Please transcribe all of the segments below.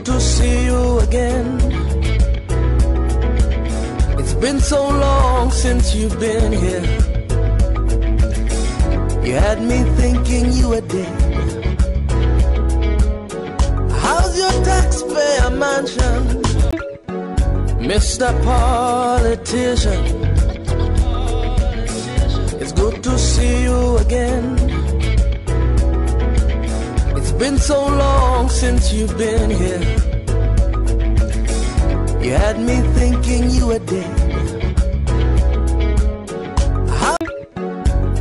to see you again. It's been so long since you've been here. You had me thinking you were dead. How's your taxpayer mansion, Mr. Politician? It's good to see you again. It's been so long since you've been here. You had me thinking you were dead. How,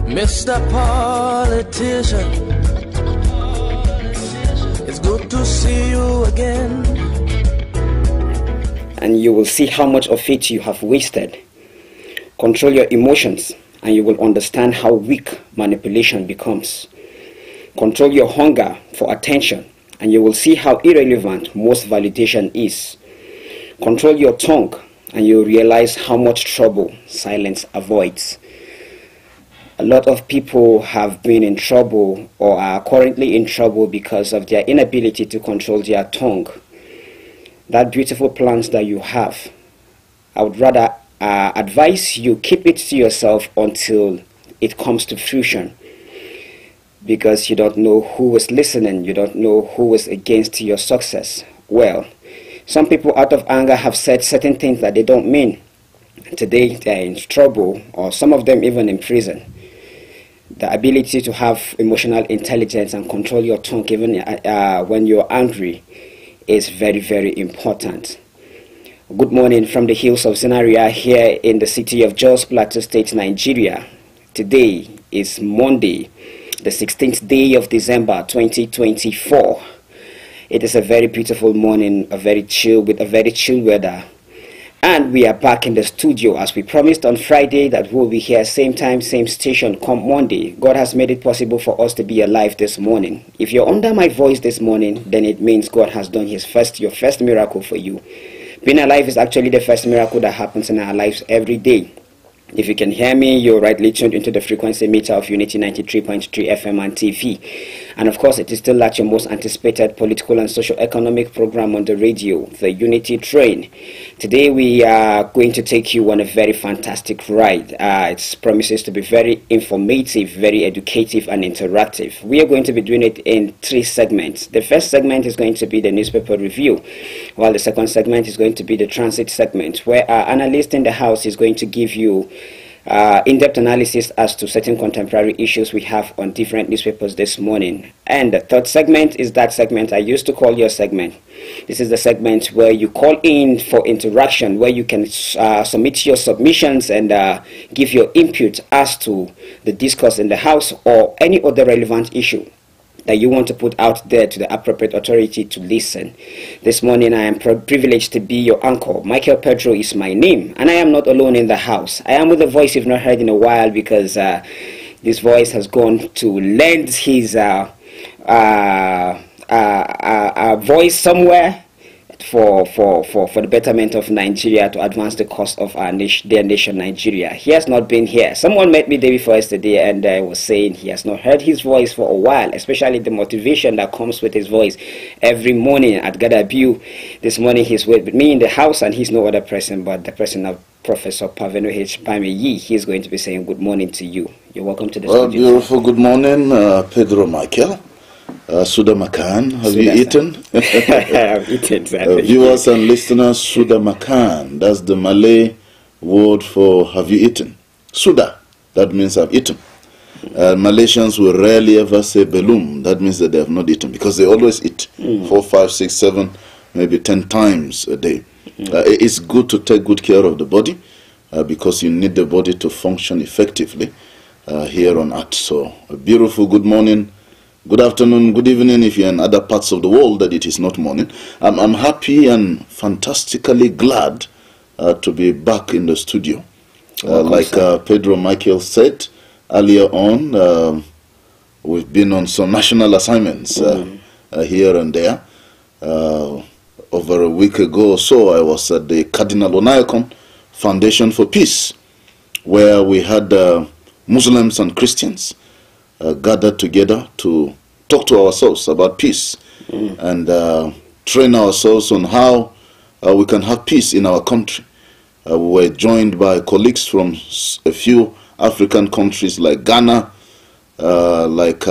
Mr. Politician? It's good to see you again. And you will see how much of it you have wasted. Control your emotions, and you will understand how weak manipulation becomes. Control your hunger for attention, and you will see how irrelevant most validation is. Control your tongue, and you will realize how much trouble silence avoids. A lot of people have been in trouble or are currently in trouble because of their inability to control their tongue. That beautiful plans that you have, I would rather advise you keep it to yourself until it comes to fruition, because you don't know who is listening, you don't know who is against your success. Well, some people out of anger have said certain things that they don't mean. Today they're in trouble, or some of them even in prison. The ability to have emotional intelligence and control your tongue even when you're angry is very, very important. Good morning from the hills of Zenaria here in the city of Jos, Plateau State, Nigeria. Today is Monday, the 16th day of December 2024. It is a very beautiful morning, with a very chill weather. And we are back in the studio as we promised on Friday that we'll be here same time, same station come Monday. God has made it possible for us to be alive this morning. If you're under my voice this morning, then it means God has done your first miracle for you. Being alive is actually the first miracle that happens in our lives every day. If you can hear me, you're rightly tuned into the frequency meter of Unity 93.3 FM and TV. And of course, it is still like your most anticipated political and socio-economic program on the radio, the Unity Train. Today we are going to take you on a very fantastic ride. It promises to be very informative, very educative and interactive. We are going to be doing it in 3 segments. The first segment is going to be the newspaper review, while the second segment is going to be the transit segment, where our analyst in the house is going to give you in-depth analysis as to certain contemporary issues we have on different newspapers this morning. And the third segment is that segment I used to call your segment. This is the segment where you call in for interaction, where you can submit your submissions and give your input as to the discourse in the House or any other relevant issue that you want to put out there to the appropriate authority to listen. This morning I am privileged to be your uncle. Michael Pedro is my name, and I am not alone in the house. I am with a voice you've not heard in a while, because this voice has gone to lend his voice somewhere for the betterment of Nigeria, to advance the cause of our their nation, Nigeria. He has not been here. Someone met me day before yesterday and was saying he has not heard his voice for a while, especially the motivation that comes with his voice every morning at Gadabu. This morning he's with me in the house, and he's no other person but the person of Professor Paveno H. Pameyi. He is going to be saying good morning to you. You're welcome to the studio. Beautiful good morning, Pedro Michael. Suda Makan, have you eaten? I've eaten, exactly. Viewers and listeners, Suda Makan, that's the Malay word for have you eaten. Suda, that means I've eaten. Malaysians will rarely ever say belum, that means that they have not eaten, because they always eat 4, 5, 6, 7, maybe 10 times a day. It's good to take good care of the body, because you need the body to function effectively here on earth. So, a beautiful good morning. Good afternoon, good evening if you're in other parts of the world that it is not morning. I'm happy and fantastically glad to be back in the studio. Like Pedro Michael said earlier on, we've been on some national assignments here and there. Over a week ago or so, I was at the Cardinal Onayekon Foundation for Peace, where we had Muslims and Christians gathered together to talk to ourselves about peace. And train ourselves on how we can have peace in our country. We were joined by colleagues from a few African countries like Ghana, like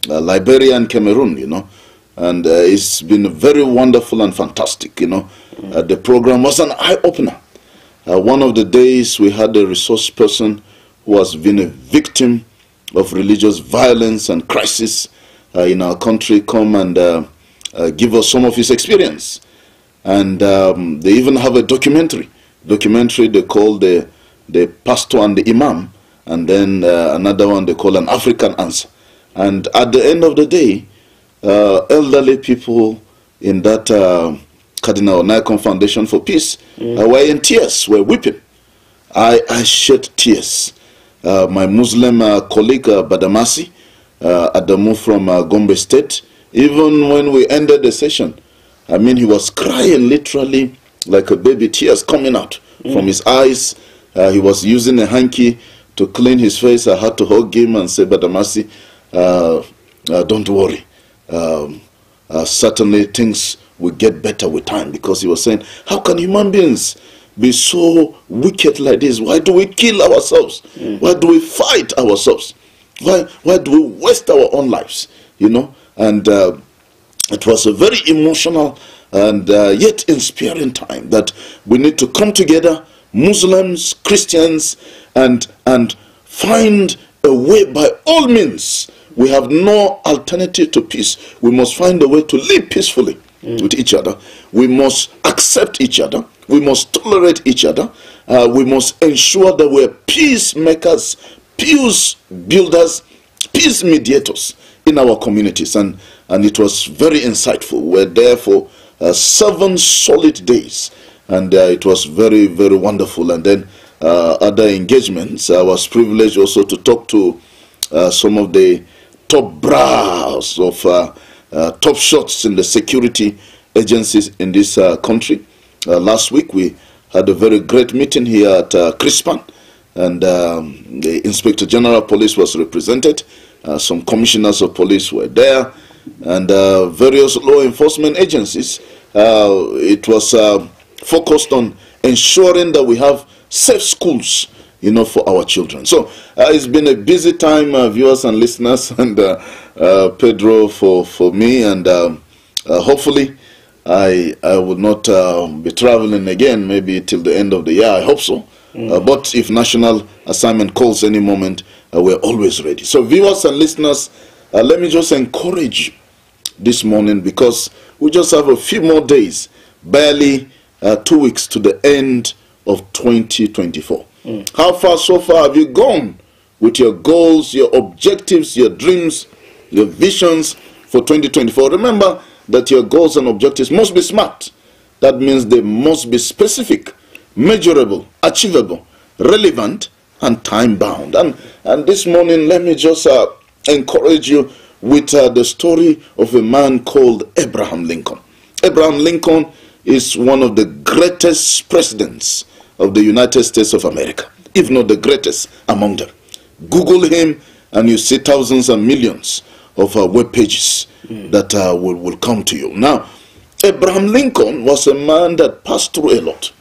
Liberia and Cameroon, you know. And it's been very wonderful and fantastic, you know. The program was an eye-opener. One of the days we had a resource person who has been a victim of religious violence and crisis in our country come and give us some of his experience. And they even have a documentary they call the Pastor and the Imam, and then another one they call An African Answer. And at the end of the day, elderly people in that Cardinal Onaikan Foundation for Peace were in tears, were weeping. I shed tears. My Muslim colleague Badamasi Adamu from Gombe State, even when we ended the session, I mean, he was crying literally like a baby, tears coming out from his eyes. He was using a hanky to clean his face. I had to hug him and say, Badamasi, don't worry. Certainly things will get better with time, because he was saying, how can human beings be so wicked like this? Why do we kill ourselves? Why do we fight ourselves? Why do we waste our own lives? You know, and it was a very emotional and yet inspiring time that we need to come together, Muslims, Christians, and find a way by all means. We have no alternative to peace. We must find a way to live peacefully with each other. We must accept each other. We must tolerate each other. We must ensure that we're peacemakers, peace builders, peace mediators in our communities. And it was very insightful. We're there for 7 solid days. And it was very, very wonderful. And then other engagements. I was privileged also to talk to some of the top brass of top shots in the security agencies in this country. Last week we had a very great meeting here at Crispan, and the Inspector General of Police was represented. Some commissioners of police were there, and various law enforcement agencies. It was focused on ensuring that we have safe schools, you know, for our children. So it's been a busy time, viewers and listeners, and Pedro for me, and hopefully I will not be traveling again, maybe till the end of the year. I hope so. But if national assignment calls any moment, we're always ready. So viewers and listeners, let me just encourage you this morning, because we just have a few more days, barely 2 weeks to the end of 2024. How far so far have you gone with your goals, your objectives, your dreams, your visions for 2024? Remember that your goals and objectives must be SMART. That means they must be specific, measurable, achievable, relevant, and time-bound. And this morning, let me just encourage you with the story of a man called Abraham Lincoln. Abraham Lincoln is one of the greatest presidents of the United States of America, if not the greatest among them. Google him and you see thousands and millions of web pages that will come to you. Now, Abraham Lincoln was a man that passed through a lot.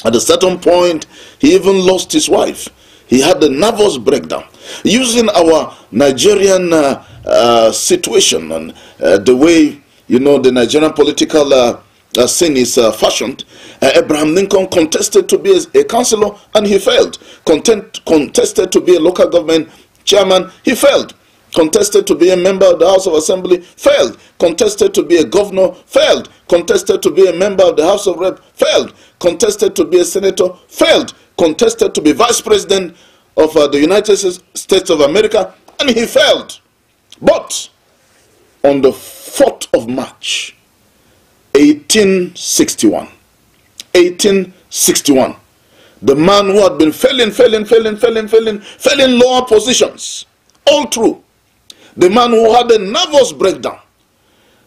At a certain point, he even lost his wife. He had a nervous breakdown. Using our Nigerian situation and the way, you know, the Nigerian political scene is fashioned, Abraham Lincoln contested to be a councillor and he failed. Contested to be a local government chairman, he failed. Contested to be a member of the House of Assembly, failed. Contested to be a governor, failed. Contested to be a member of the House of Rep, failed. Contested to be a senator, failed. Contested to be vice president of the United States of America, and he failed. But on the 4th of March, 1861, the man who had been failing lower positions all through, the man who had a nervous breakdown,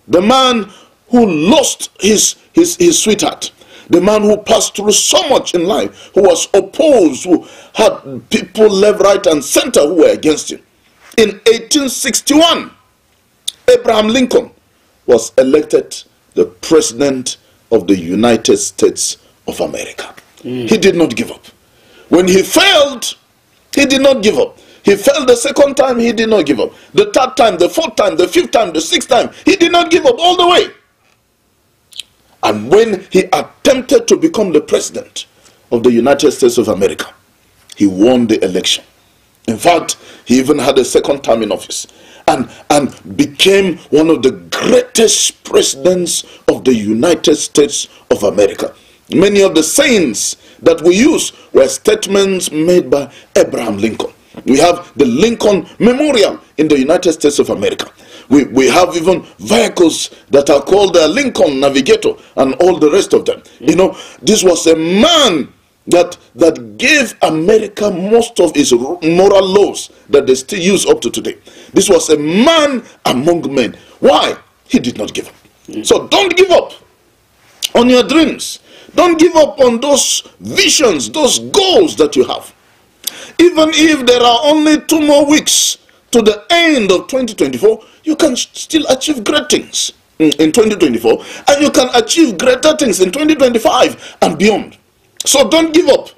the man who lost his sweetheart, the man who passed through so much in life, who was opposed, who had people left, right, and center who were against him. In 1861, Abraham Lincoln was elected the President of the United States of America. He did not give up. When he failed, he did not give up. He failed the second time, he did not give up. The third time, the fourth time, the fifth time, the sixth time, he did not give up all the way. And when he attempted to become the President of the United States of America, he won the election. In fact, he even had a second term in office and became one of the greatest presidents of the United States of America. Many of the sayings that we use were statements made by Abraham Lincoln. We have the Lincoln Memorial in the United States of America. We have even vehicles that are called the Lincoln Navigator and all the rest of them. You know, this was a man that gave America most of its moral laws that they still use up to today. This was a man among men. Why? He did not give up. So don't give up on your dreams. Don't give up on those visions, those goals that you have. Even if there are only 2 more weeks to the end of 2024, you can still achieve great things in 2024, and you can achieve greater things in 2025 and beyond. So don't give up.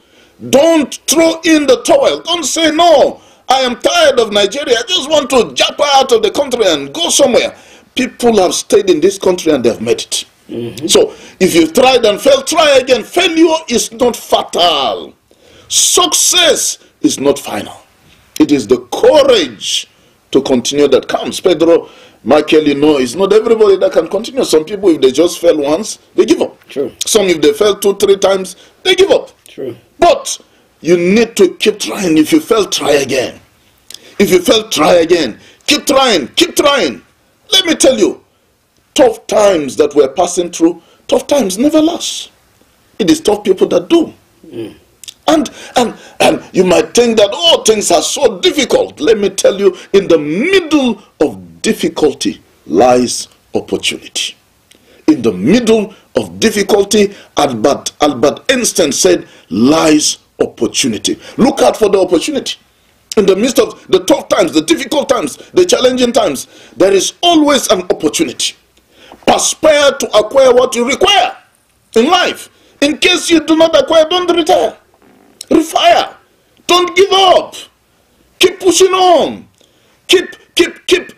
Don't throw in the towel. Don't say, no, I am tired of Nigeria. I just want to jump out of the country and go somewhere. People have stayed in this country and they have made it. So if you've tried and failed, try again. Failure is not fatal. Success is not final. It is the courage to continue that counts. Pedro Michael, you know, it's not everybody that can continue. Some people, if they just fail once, they give up. True. Some, if they fail 2, 3 times, they give up. True. But you need to keep trying. If you fail, try again. If you fail, try again. Keep trying. Keep trying. Let me tell you, tough times that we're passing through, tough times never last. It is tough people that do. And you might think that, oh, things are so difficult. Let me tell you, in the middle of difficulty lies opportunity. In the middle of difficulty, Albert Einstein said, lies opportunity. Look out for the opportunity. In the midst of the tough times, the difficult times, the challenging times, there is always an opportunity. Perspire to acquire what you require in life. In case you do not acquire, don't retire. Refire. Don't give up. Keep pushing on. Keep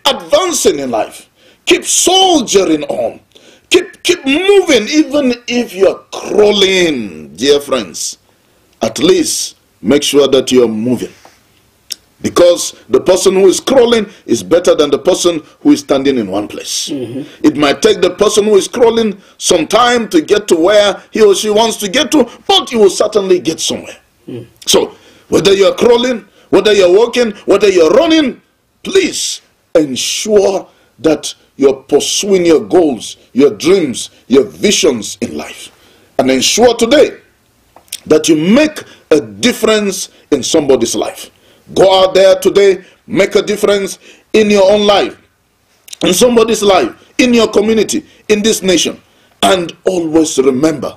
advancing in life. Keep soldiering on. Keep moving, even if you're crawling, dear friends. At least make sure that you're moving. Because the person who is crawling is better than the person who is standing in one place. It might take the person who is crawling some time to get to where he or she wants to get to, but you will certainly get somewhere. So, whether you're crawling, whether you're walking, whether you're running, please ensure that you're pursuing your goals, your dreams, your visions in life. And ensure today that you make a difference in somebody's life. Go out there today, make a difference in your own life, in somebody's life, in your community, in this nation. And always remember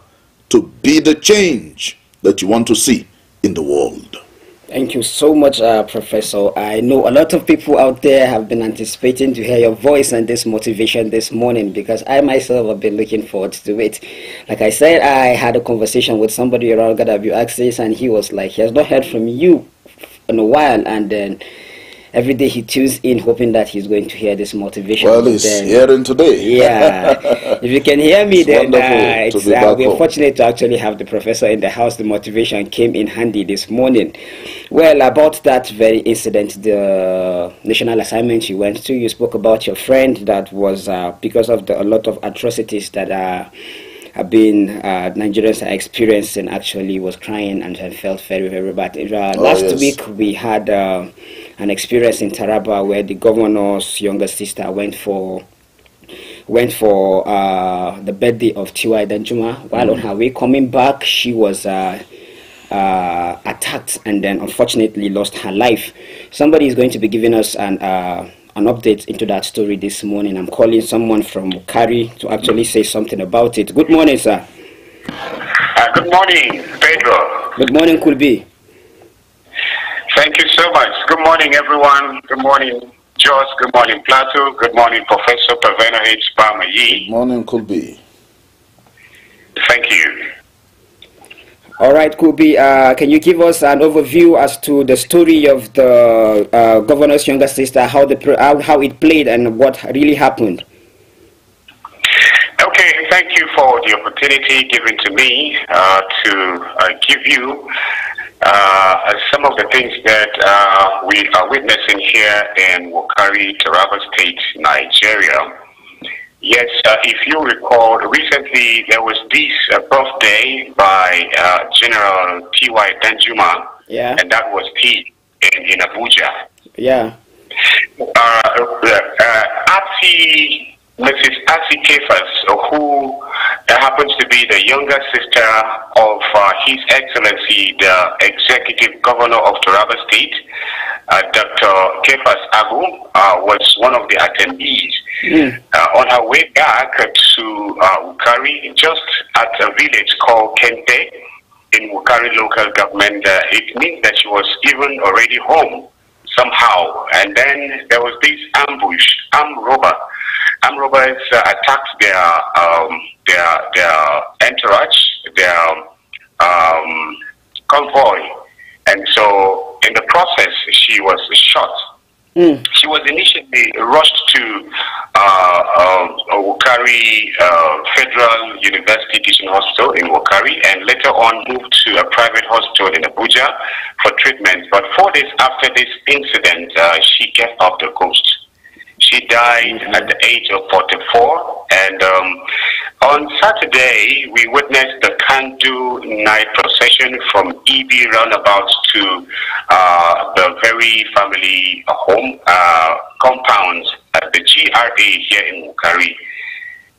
to be the change that you want to see in the world. Thank you so much, Professor. I know a lot of people out there have been anticipating to hear your voice and this motivation this morning, because I myself have been looking forward to it. Like I said, I had a conversation with somebody around GW Access, and he was like, he has not heard from you in a while, and then every day he tunes in hoping that he's going to hear this motivation. Well, he's hearing today. Yeah. If you can hear me, then we're home. fortunate to actually have the professor in the house. The motivation came in handy this morning. Well, about that very incident, the national assignment you went to, you spoke about your friend that was because of a lot of atrocities that have been Nigerians are experiencing, actually was crying and felt very, very bad. Last week we had an experience in Taraba where the governor's younger sister went for the birthday of Tiwa Danjuma. While on her way coming back, she was attacked and then unfortunately lost her life. Somebody is going to be giving us an update into that story this morning. I'm calling someone from Kari to actually say something about it. Good morning, sir. Good morning, Pedro. Good morning, Kulbi. Thank you so much. Good morning, everyone. Good morning, George. Good morning, Plato. Good morning, Professor Pavena H. Bamayi. Good morning, Kulbi. Thank you. All right, Kulbi, can you give us an overview as to the story of the governor's younger sister, how it played and what really happened? Okay, thank you for the opportunity given to me to give you some of the things that we are witnessing here in Wukari, Taraba State, Nigeria. Yes, if you recall, recently there was this birthday by General T.Y. Danjuma, yeah, and that was he in Abuja. Yeah. Mrs. Asi Kefas, who happens to be the younger sister of His Excellency, the Executive Governor of Taraba State, Dr. Kefas Agu, was one of the attendees. On her way back to Wukari, just at a village called Kente in Wukari local government, it means that she was even already home somehow. And then there was this ambush, armed robbers attacked their entourage, their convoy, and so in the process she was shot. She was initially rushed to Wukari Federal University Teaching Hospital in Wukari, and later on moved to a private hospital in Abuja for treatment. But 4 days after this incident, she gave up the ghost. She died at the age of 44, and on Saturday we witnessed the Kandu night procession from EB roundabout to the very family home compound at the GRA here in Wukari.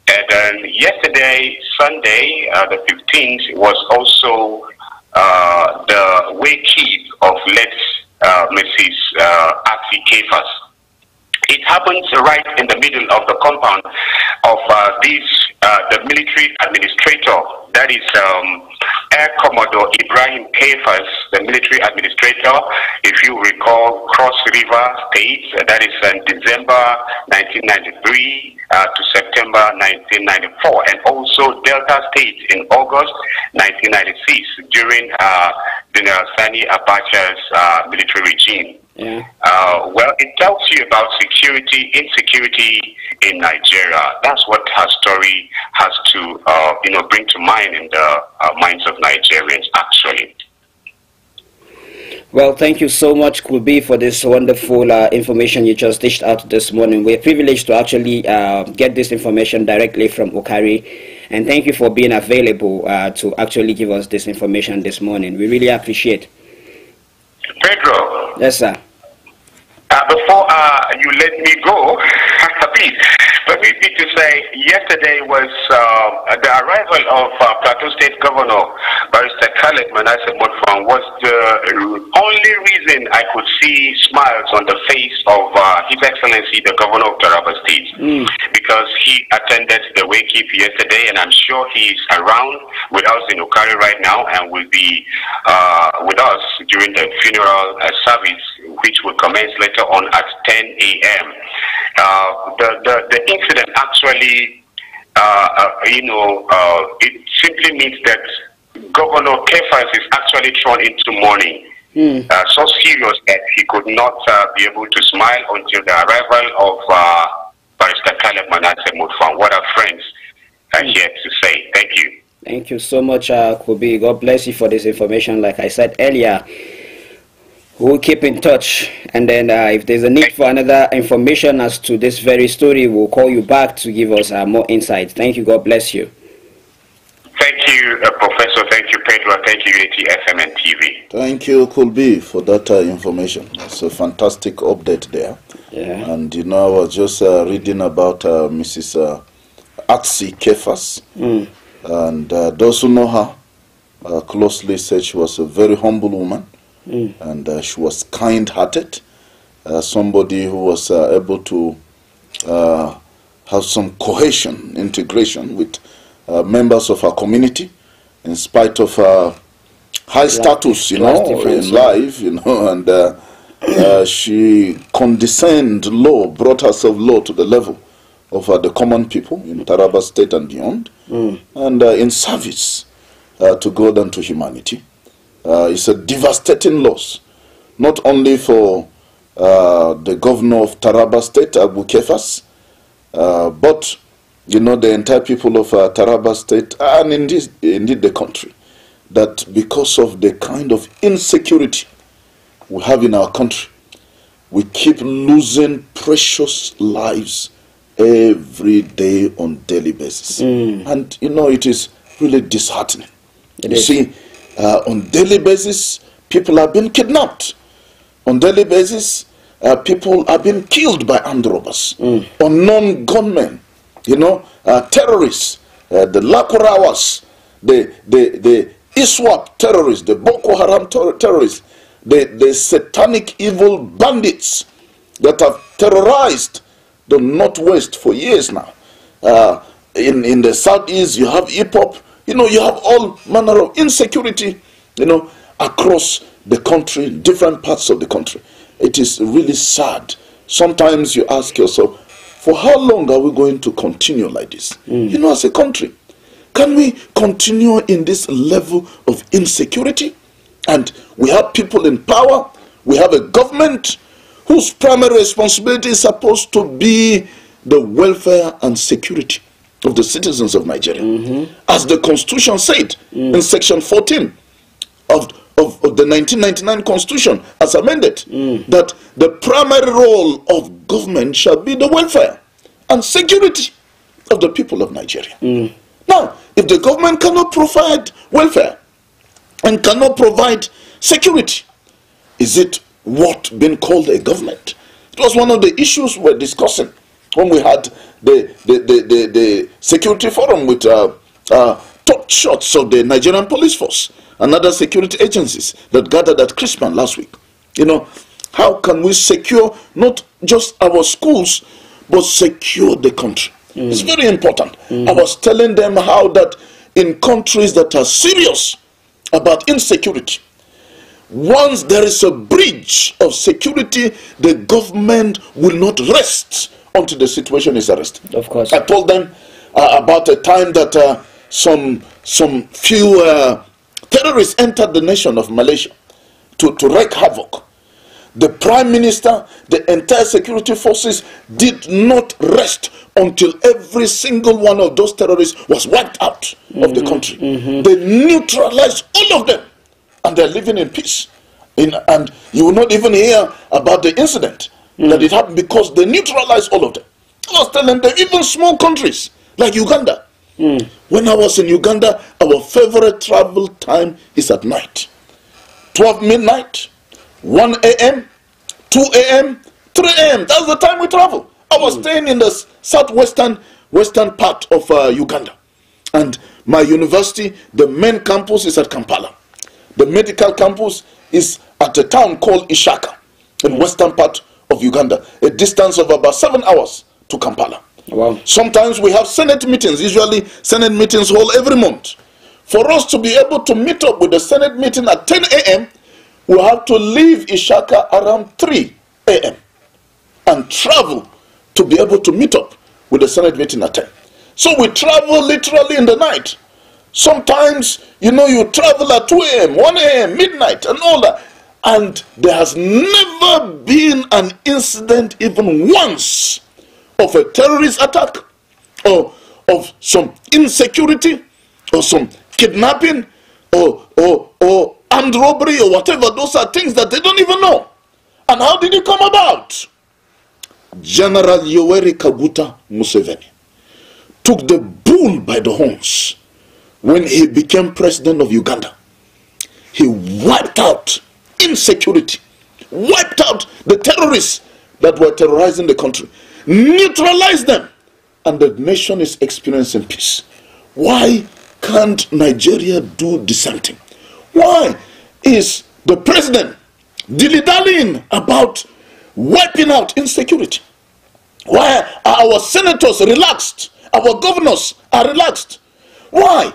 And then yesterday, Sunday, the 15th, was also the wakekeep of late Mrs. Asi Kefas. It happens right in the middle of the compound of the military administrator, that is Air Commodore Ibrahim Kefas, the military administrator, if you recall, Cross River State, that is in December 1993 to September 1994, and also Delta State in August 1996 during General Sani Abacha's military regime. Yeah. Well, it tells you about insecurity in Nigeria. That's what her story has to, bring to mind in the minds of Nigerians, actually. Well, thank you so much, Kulbi, for this wonderful information you just dished out this morning. We're privileged to actually get this information directly from Wukari, and thank you for being available to actually give us this information this morning. We really appreciate it. Pedro. Yes, sir. Before you let me go, please permit me to say yesterday was the arrival of Plateau State Governor Barrister Caleb Manasseh Mutfwang was the only reason I could see smiles on the face of His Excellency the Governor of Taraba State, because he attended the wakekeep yesterday, and I'm sure he's around with us in Wukari right now and will be with us during the funeral service, which will commence later on at 10 a.m. The incident actually, it simply means that Governor Kefas is actually thrown into mourning. So serious that he could not be able to smile until the arrival of Barrister Caleb Manasseh Mutfwang. What our friends are here to say. Thank you. Thank you so much, Kubi. God bless you for this information. Like I said earlier, we'll keep in touch, and then if there's a need for another information as to this very story, we'll call you back to give us more insights. Thank you. God bless you. Thank you, Professor. Thank you, Pedro. Thank you, Unity FM and TV. Thank you, Kulbi, for that information. It's a fantastic update there. Yeah. And I was just reading about Mrs. Asi Kefas, and those who know her closely said she was a very humble woman. And she was kind-hearted, somebody who was able to have some cohesion, integration with members of her community, in spite of her high status, in life, and She condescended low, brought herself low to the level of the common people in Taraba State and beyond, and in service to God and to humanity. It's a devastating loss, not only for the governor of Taraba State, Abu Kefas, but the entire people of Taraba State and indeed the country, that because of the kind of insecurity we have in our country, we keep losing precious lives every day on daily basis. And it is really disheartening. You see, on daily basis, people are being kidnapped. On daily basis, people are being killed by armed robbers, unknown gunmen, terrorists, the Lakurawas, the ISWAP terrorists, the Boko Haram terrorists, the satanic evil bandits that have terrorized the Northwest for years now. In the Southeast, you have IPOP, you have all manner of insecurity, across the country, different parts of the country. It is really sad. Sometimes you ask yourself, for how long are we going to continue like this? As a country, can we continue in this level of insecurity? And we have people in power, we have a government whose primary responsibility is supposed to be the welfare and security of the citizens of Nigeria. As the Constitution said in Section 14 of the 1999 Constitution as amended, that the primary role of government shall be the welfare and security of the people of Nigeria. Now, if the government cannot provide welfare and cannot provide security, is it what being called a government? It was one of the issues we were discussing when we had the security forum with top shots of the Nigerian police force and other security agencies that gathered at Crispin last week. How can we secure not just our schools, but secure the country? It's very important. I was telling them how that in countries that are serious about insecurity, once there is a breach of security, the government will not rest until the situation is arrested. Of course. I told them about a time that some few terrorists entered the nation of Malaysia to wreak havoc. The Prime Minister, the entire security forces did not rest until every single one of those terrorists was wiped out of the country. They neutralized all of them, and they're living in peace. And you will not even hear about the incident that it happened because they neutralized all of them. I was telling them, even small countries like Uganda. When I was in Uganda, our favorite travel time is at night. 12 midnight, 1 a.m., 2 a.m., 3 a.m. That's the time we travel. I was staying in the western part of Uganda. And my university, the main campus is at Kampala. The medical campus is at a town called Ishaka, in western part of Uganda, a distance of about 7 hours to Kampala. Wow. Sometimes we have Senate meetings, usually Senate meetings hold every month. For us to be able to meet up with the Senate meeting at 10 a.m., we have to leave Ishaka around 3 a.m. and travel to be able to meet up with the Senate meeting at 10. So we travel literally in the night. Sometimes, you travel at 2 a.m., 1 a.m., midnight, and all that. And there has never been an incident, even once, of a terrorist attack, or of some insecurity, or some kidnapping, or armed robbery, or whatever. Those are things that they don't even know. And how did it come about? General Yoweri Kaguta Museveni took the bull by the horns when he became president of Uganda. He wiped out insecurity, wiped out the terrorists that were terrorizing the country, neutralized them, and the nation is experiencing peace. Why can't Nigeria do the same thing? Why is the president dilly-dallying about wiping out insecurity? Why are our senators relaxed? Our governors are relaxed. Why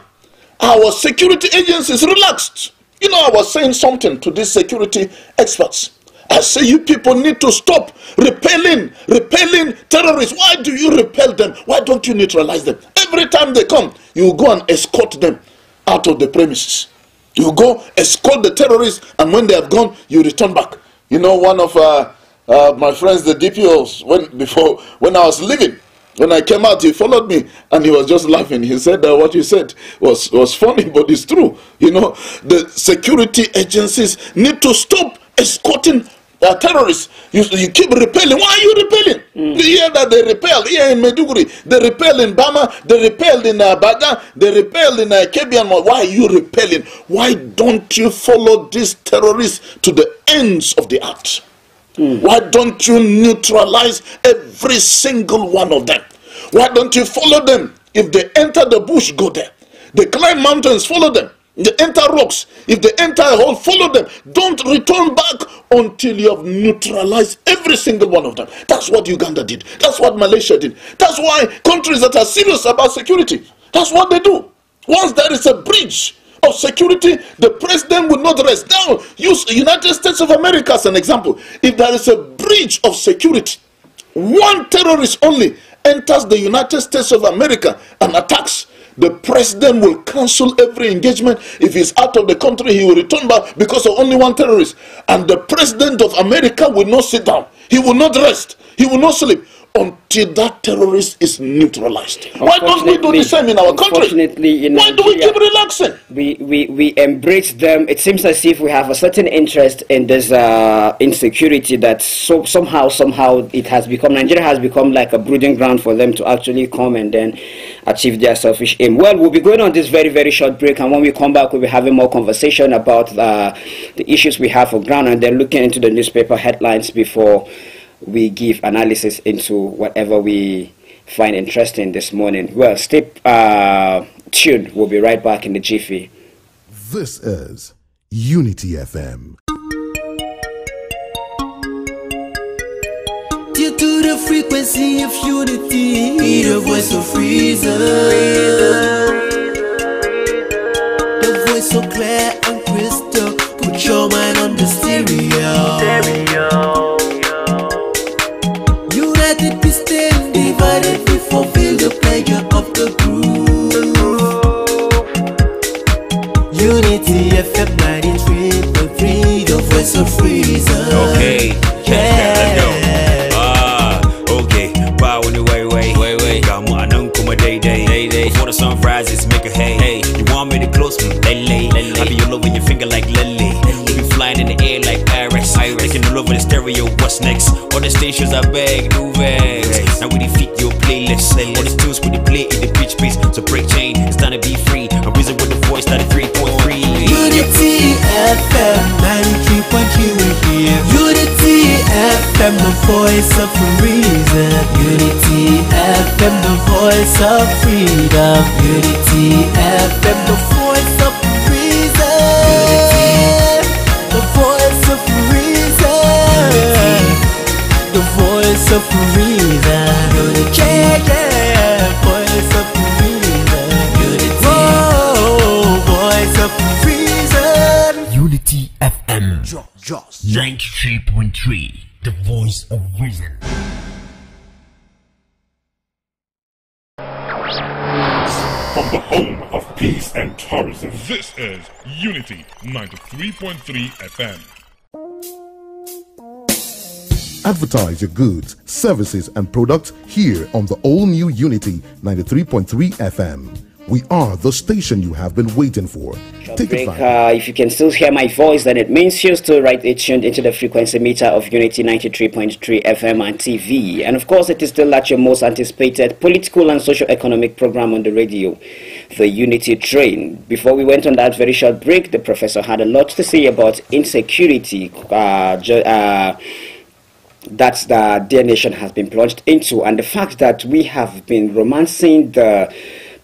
are our security agencies relaxed? I was saying something to these security experts. I say you people need to stop repelling terrorists. Why do you repel them? Why don't you neutralize them? Every time they come, you go and escort them out of the premises. You go escort the terrorists, and when they have gone, you return back. You know, one of my friends, the DPOs, when I was leaving, when I came out, he followed me and he was just laughing. He said that what you said was funny, but it's true. You know, the security agencies need to stop escorting terrorists. You keep repelling. Why are you repelling? You hear that they repel here in Maiduguri, they repel in Bama, they repelled in Baga, they repelled in Kebian. Why are you repelling? Why don't you follow these terrorists to the ends of the earth? Why don't you neutralize every single one of them? Why don't you follow them? If they enter the bush, go there. They climb mountains, follow them. They enter rocks. If they enter a hole, follow them. Don't return back until you have neutralized every single one of them. That's what Uganda did. That's what Malaysia did. That's why countries that are serious about security, that's what they do. Once there is a breach of security, the president will not rest. Now, use the United States of America as an example. If there is a breach of security, one terrorist only enters the United States of America and attacks, the president will cancel every engagement. If he's out of the country, he will return back because of only one terrorist. And the president of America will not sit down. He will not rest. He will not sleep until that terrorist is neutralized. Why don't we do the same in our country? Why do we keep relaxing? We embrace them. It seems as if we have a certain interest in this insecurity that somehow it has become, Nigeria has become like a breeding ground for them to actually come and then achieve their selfish aim. Well, we'll be going on this very, very short break, and when we come back, we'll be having more conversation about the issues we have for ground, and then looking into the newspaper headlines before we give analysis into whatever we find interesting this morning. Well, stay tuned. We'll be right back in the jiffy. This is Unity FM. Due to the frequency of unity, the voice of reason, the voice so clear and crystal. Put your mind on the stereo. United we stand, divided we fulfill the pleasure of the group. Unity FM 93.3, the voice of reason. Okay, okay. Bow on the way. Got more come day. Before the sun rises, make a hey. You want me to close me? Lele. I be all over your finger like Lele. We be flying in the air like Iris. Taking all over the stereo. What's next? All the stations I beg, do vex. Now we defeat your playlist. All the tunes we play in the pitch piece. So break chain, it's time to be free. I'm reason with the voice, 93.3. Unity FM 93.3 we're here. Unity FM, the voice of reason. Unity FM, the voice of freedom. Unity FM, the voice of reason. The voice of reason. The voice of reason. Unity, voice of reason. Unity, voice of reason. Unity FM 93.3, the voice of reason. From the home of peace and tourism, this is Unity 93.3 FM. Advertise your goods, services, and products here on the all-new Unity 93.3 FM. We are the station you have been waiting for. Take it back. If you can still hear my voice, then it means you're still tuned into the frequency meter of Unity 93.3 FM and TV. And of course, it is still at your most anticipated political and socio-economic program on the radio, the Unity Train. Before we went on that very short break, the professor had a lot to say about insecurity that the dear nation has been plunged into, and the fact that we have been romancing the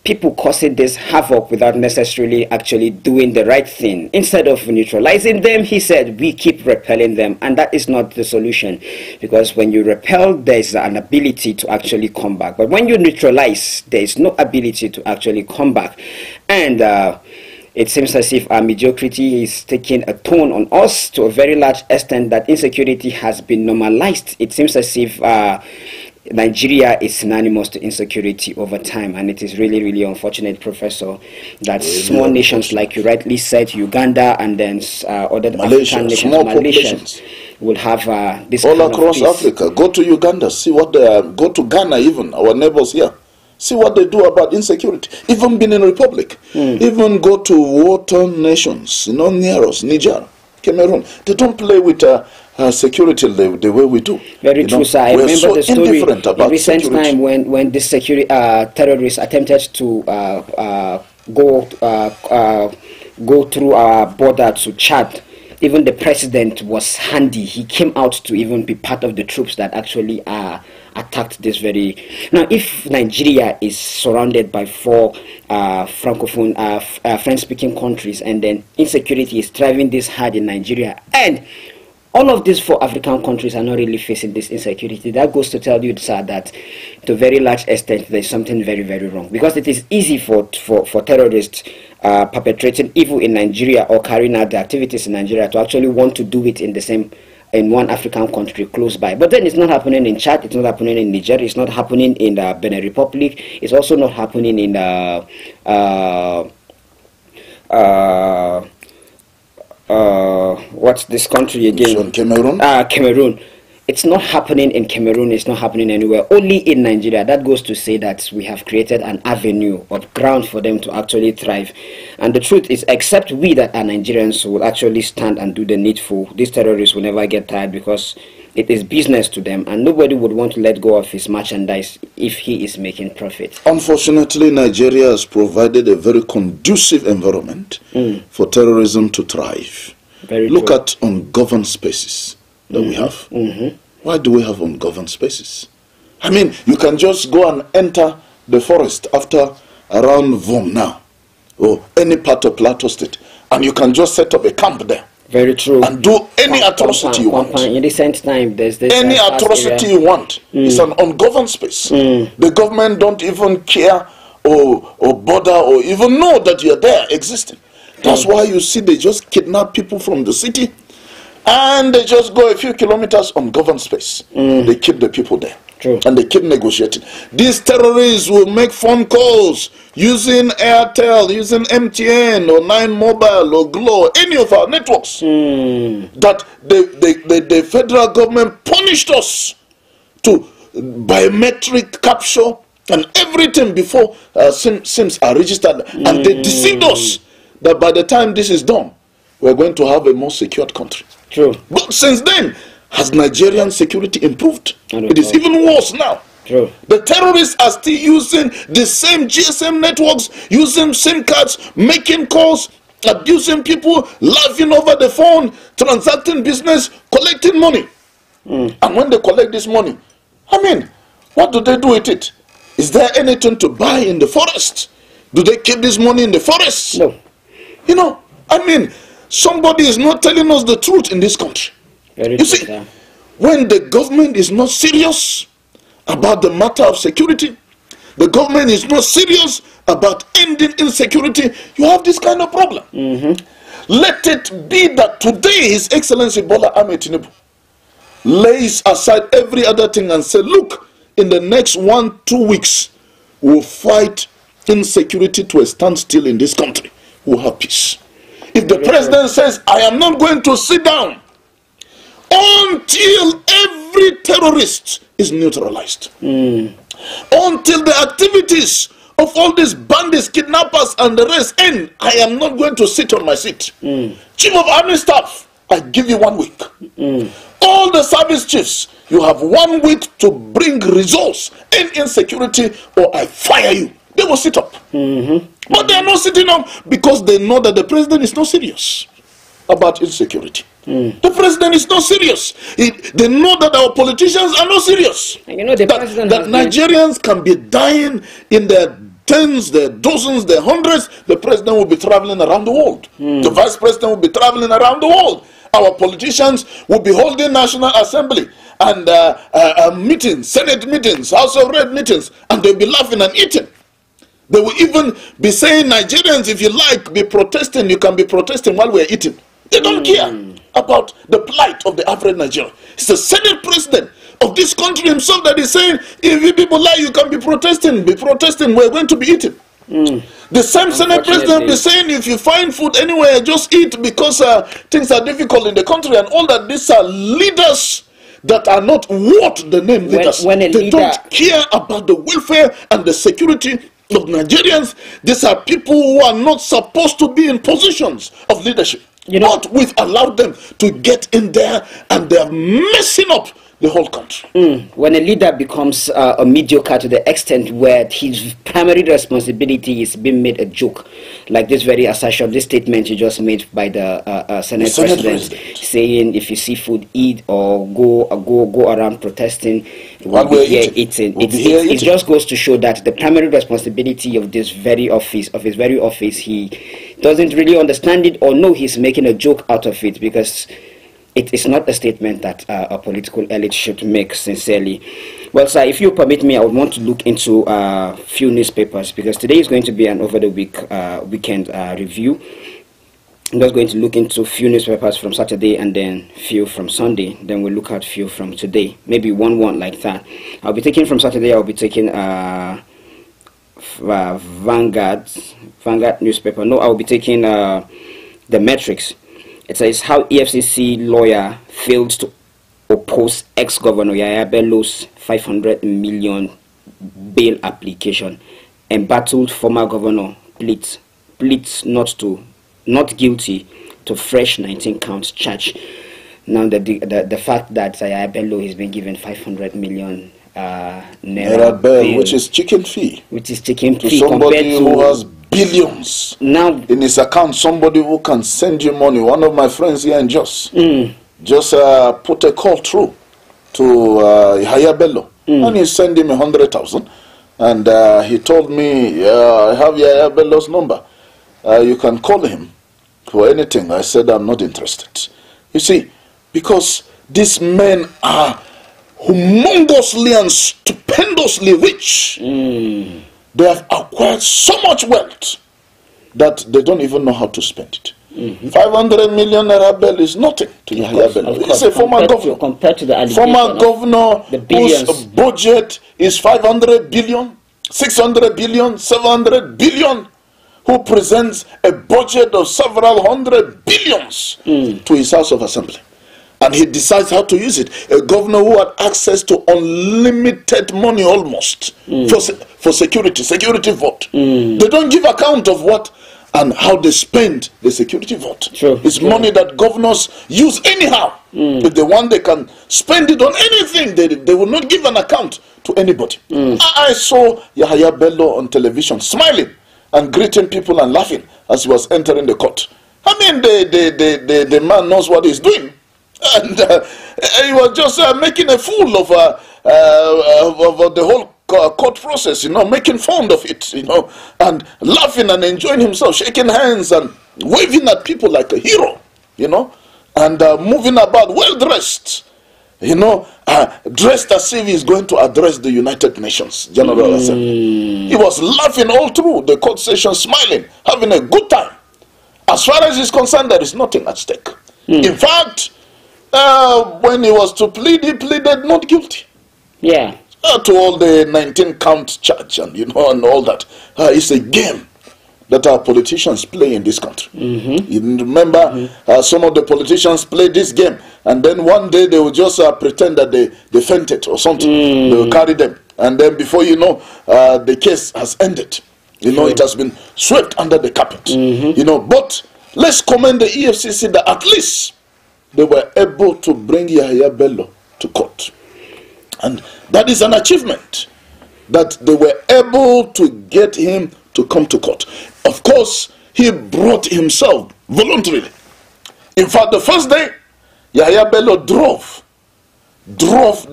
people causing this havoc without necessarily actually doing the right thing. Instead of neutralizing them, he said, we keep repelling them, and that is not the solution, because when you repel, there's an ability to actually come back, but when you neutralize, there is no ability to actually come back. And it seems as if our mediocrity is taking a toll on us to a very large extent, that insecurity has been normalized. It seems as if Nigeria is synonymous to insecurity over time, and it is really, really unfortunate, Professor, that small nations, like you rightly said, Uganda and then other African nations, Malaysia, will have this all kind across of peace. Africa. Go to Uganda, see what they are. Go to Ghana, even our neighbors here. See what they do about insecurity. Even Benin Republic. Even go to war-torn nations, near us, Niger, Cameroon. They don't play with security the way we do. Very true, sir. I remember so the story in recent time when this terrorists attempted to go through our border to Chad. Even the president was handy. He came out to even be part of the troops that actually attacked this very... Now, if Nigeria is surrounded by 4 francophone, French-speaking countries, and then insecurity is driving this hard in Nigeria, and all of these 4 African countries are not really facing this insecurity, that goes to tell you, sir, that to a very large extent there's something very, very wrong. Because it is easy for terrorists perpetrating evil in Nigeria or carrying out the activities in Nigeria to actually want to do it in one African country close by. But then it's not happening in Chad, it's not happening in Niger, it's not happening in the Benin Republic, it's also not happening in what's this country again? Cameroon? Cameroon. It's not happening in Cameroon, it's not happening anywhere, only in Nigeria. That goes to say that we have created an avenue of ground for them to actually thrive. And the truth is, except we that are Nigerians will actually stand and do the needful, these terrorists will never get tired, because it is business to them, and nobody would want to let go of his merchandise if he is making profit. Unfortunately, Nigeria has provided a very conducive environment for terrorism to thrive. Look at ungoverned spaces that we have. Why do we have ungoverned spaces? I mean, you can just go and enter the forest after around Vom now, or any part of Plateau State, and you can just set up a camp there. Very true. And do any atrocity you want. In recent time, there's this any atrocity you want. It's an ungoverned space. The government don't even care or bother or even know that you're there existing. That's why you see they just kidnap people from the city and they just go a few kilometers on governed space. They keep the people there. True. And they keep negotiating. These terrorists will make phone calls using Airtel, using MTN or 9 Mobile or Glo, any of our networks, that the federal government punished us to biometric capture and everything before SIMs are registered. And they deceived us that by the time this is done, we're going to have a more secured country. True. But since then, has Nigerian security improved? It is even worse now. True. The terrorists are still using the same GSM networks, using SIM cards, making calls, abusing people, laughing over the phone, transacting business, collecting money. And when they collect this money, I mean, what do they do with it? Is there anything to buy in the forest? Do they keep this money in the forest? No. You know, I mean, somebody is not telling us the truth in this country. You see, when the government is not serious about the matter of security, the government is not serious about ending insecurity, you have this kind of problem. Let it be that today His Excellency Bola Ahmed Tinubu lays aside every other thing and say, look, in the next 1-2 weeks, we'll fight insecurity to a standstill in this country. We'll have peace. If the president says, I am not going to sit down until every terrorist is neutralized, until the activities of all these bandits, kidnappers and the rest end, I am not going to sit on my seat. Chief of Army Staff, I give you 1 week. All the service chiefs, you have 1 week to bring results in insecurity or I fire you. They will sit up. But they are not sitting up because they know that the president is not serious about insecurity. The president is not serious. They know that our politicians are not serious. And you know, the president that Nigerians can be dying in their tens, their dozens, their hundreds. The president will be traveling around the world. The vice president will be traveling around the world. Our politicians will be holding National Assembly and meetings, Senate meetings, House of Rep meetings, and they'll be laughing and eating. They will even be saying, Nigerians, if you like, be protesting. You can be protesting while we're eating. They don't care about the plight of the average Nigerian. It's the Senate president of this country himself that is saying, if you people like, you can be protesting, we're going to be eating. The same Senate president is saying, if you find food anywhere, just eat, because things are difficult in the country and all that. These are leaders that are not worth the name leaders. They don't care about the welfare and the security of Nigerians. These are people who are not supposed to be in positions of leadership. But we've allowed them to get in there, and they're messing up the whole country. When a leader becomes a mediocre to the extent where his primary responsibility is being made a joke, like this very assertion, this statement you just made by the Senate President, saying if you see food, eat, or go around protesting while we're here eating. It just goes to show that the primary responsibility of this very office, he doesn't really understand it, or know he's making a joke out of it, because it is not a statement that a political elite should make sincerely. Well, sir, if you permit me, I would want to look into a few newspapers, because today is going to be an over the weekend review. I'm just going to look into a few newspapers from Saturday and then few from Sunday. Then we'll look at few from today, maybe one like that. I'll be taking from Saturday. I'll be taking Vanguard newspaper. No, I'll be taking the Metrics. It says how EFCC lawyer failed to oppose ex-governor Yahaya Bello's 500 million bail application, and battled former governor pleads not guilty to fresh 19-count charge. Now the fact that Yahaya Bello has been given 500 million naira bail, which is chicken fee, to somebody who has billions now in his account, somebody who can send you money. One of my friends here in Jos just put a call through to Yahaya Bello, and he sent him 100,000, and he told me, I have Yahaya Bello's number, you can call him for anything. I said, I'm not interested. You see, because these men are humongously and stupendously rich. They have acquired so much wealth that they don't even know how to spend it. 500 million naira bail is nothing to Yahaya Bello. He's a former governor. Compared to the former governor whose budget is 500 billion, 600 billion, 700 billion, who presents a budget of several hundred billions to his House of Assembly. And he decides how to use it. A governor who had access to unlimited money almost for security vote. They don't give account of what and how they spend the security vote. It's money that governors use anyhow. If they want, they can spend it on anything. They will not give an account to anybody. I saw Yahaya Bello on television smiling and greeting people and laughing as he was entering the court. I mean, the man knows what he's doing. And he was just making a fool of the whole court process, making fun of it, and laughing and enjoying himself, shaking hands and waving at people like a hero, and moving about well-dressed, dressed as if he's going to address the United Nations General Assembly. He was laughing all through the court session, smiling, having a good time. As far as he's concerned, there is nothing at stake. In fact, when he was to plead, he pleaded not guilty. Yeah. To all the 19-count charge and and all that. It's a game that our politicians play in this country. You remember, some of the politicians play this game, and then one day they will just pretend that they fainted or something. They will carry them, and then before you know, the case has ended. It has been swept under the carpet. But let's commend the EFCC that at least they were able to bring Yahaya Bello to court. And that is an achievement, that they were able to get him to come to court. Of course, he brought himself voluntarily. In fact, the first day, Yahaya Bello drove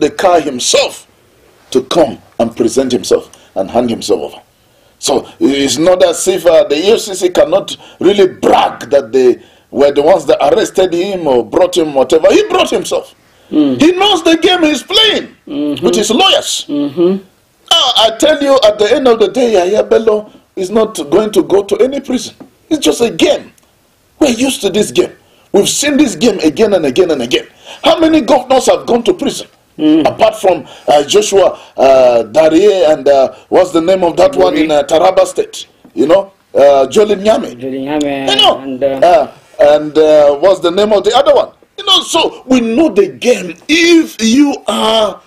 the car himself to come and present himself and hand himself over. So it's not as if the EFCC cannot really brag that they were the ones that arrested him or brought him whatever. He brought himself. He knows the game he's playing with his lawyers. I tell you, at the end of the day, Yahaya Bello is not going to go to any prison. It's just a game. We're used to this game. We've seen this game again and again and again. How many governors have gone to prison? Apart from Joshua Darie and what's the name of that one in Taraba State? You know, Jolin Nyame. You know, and what's the name of the other one? You know, so we know the game. If you are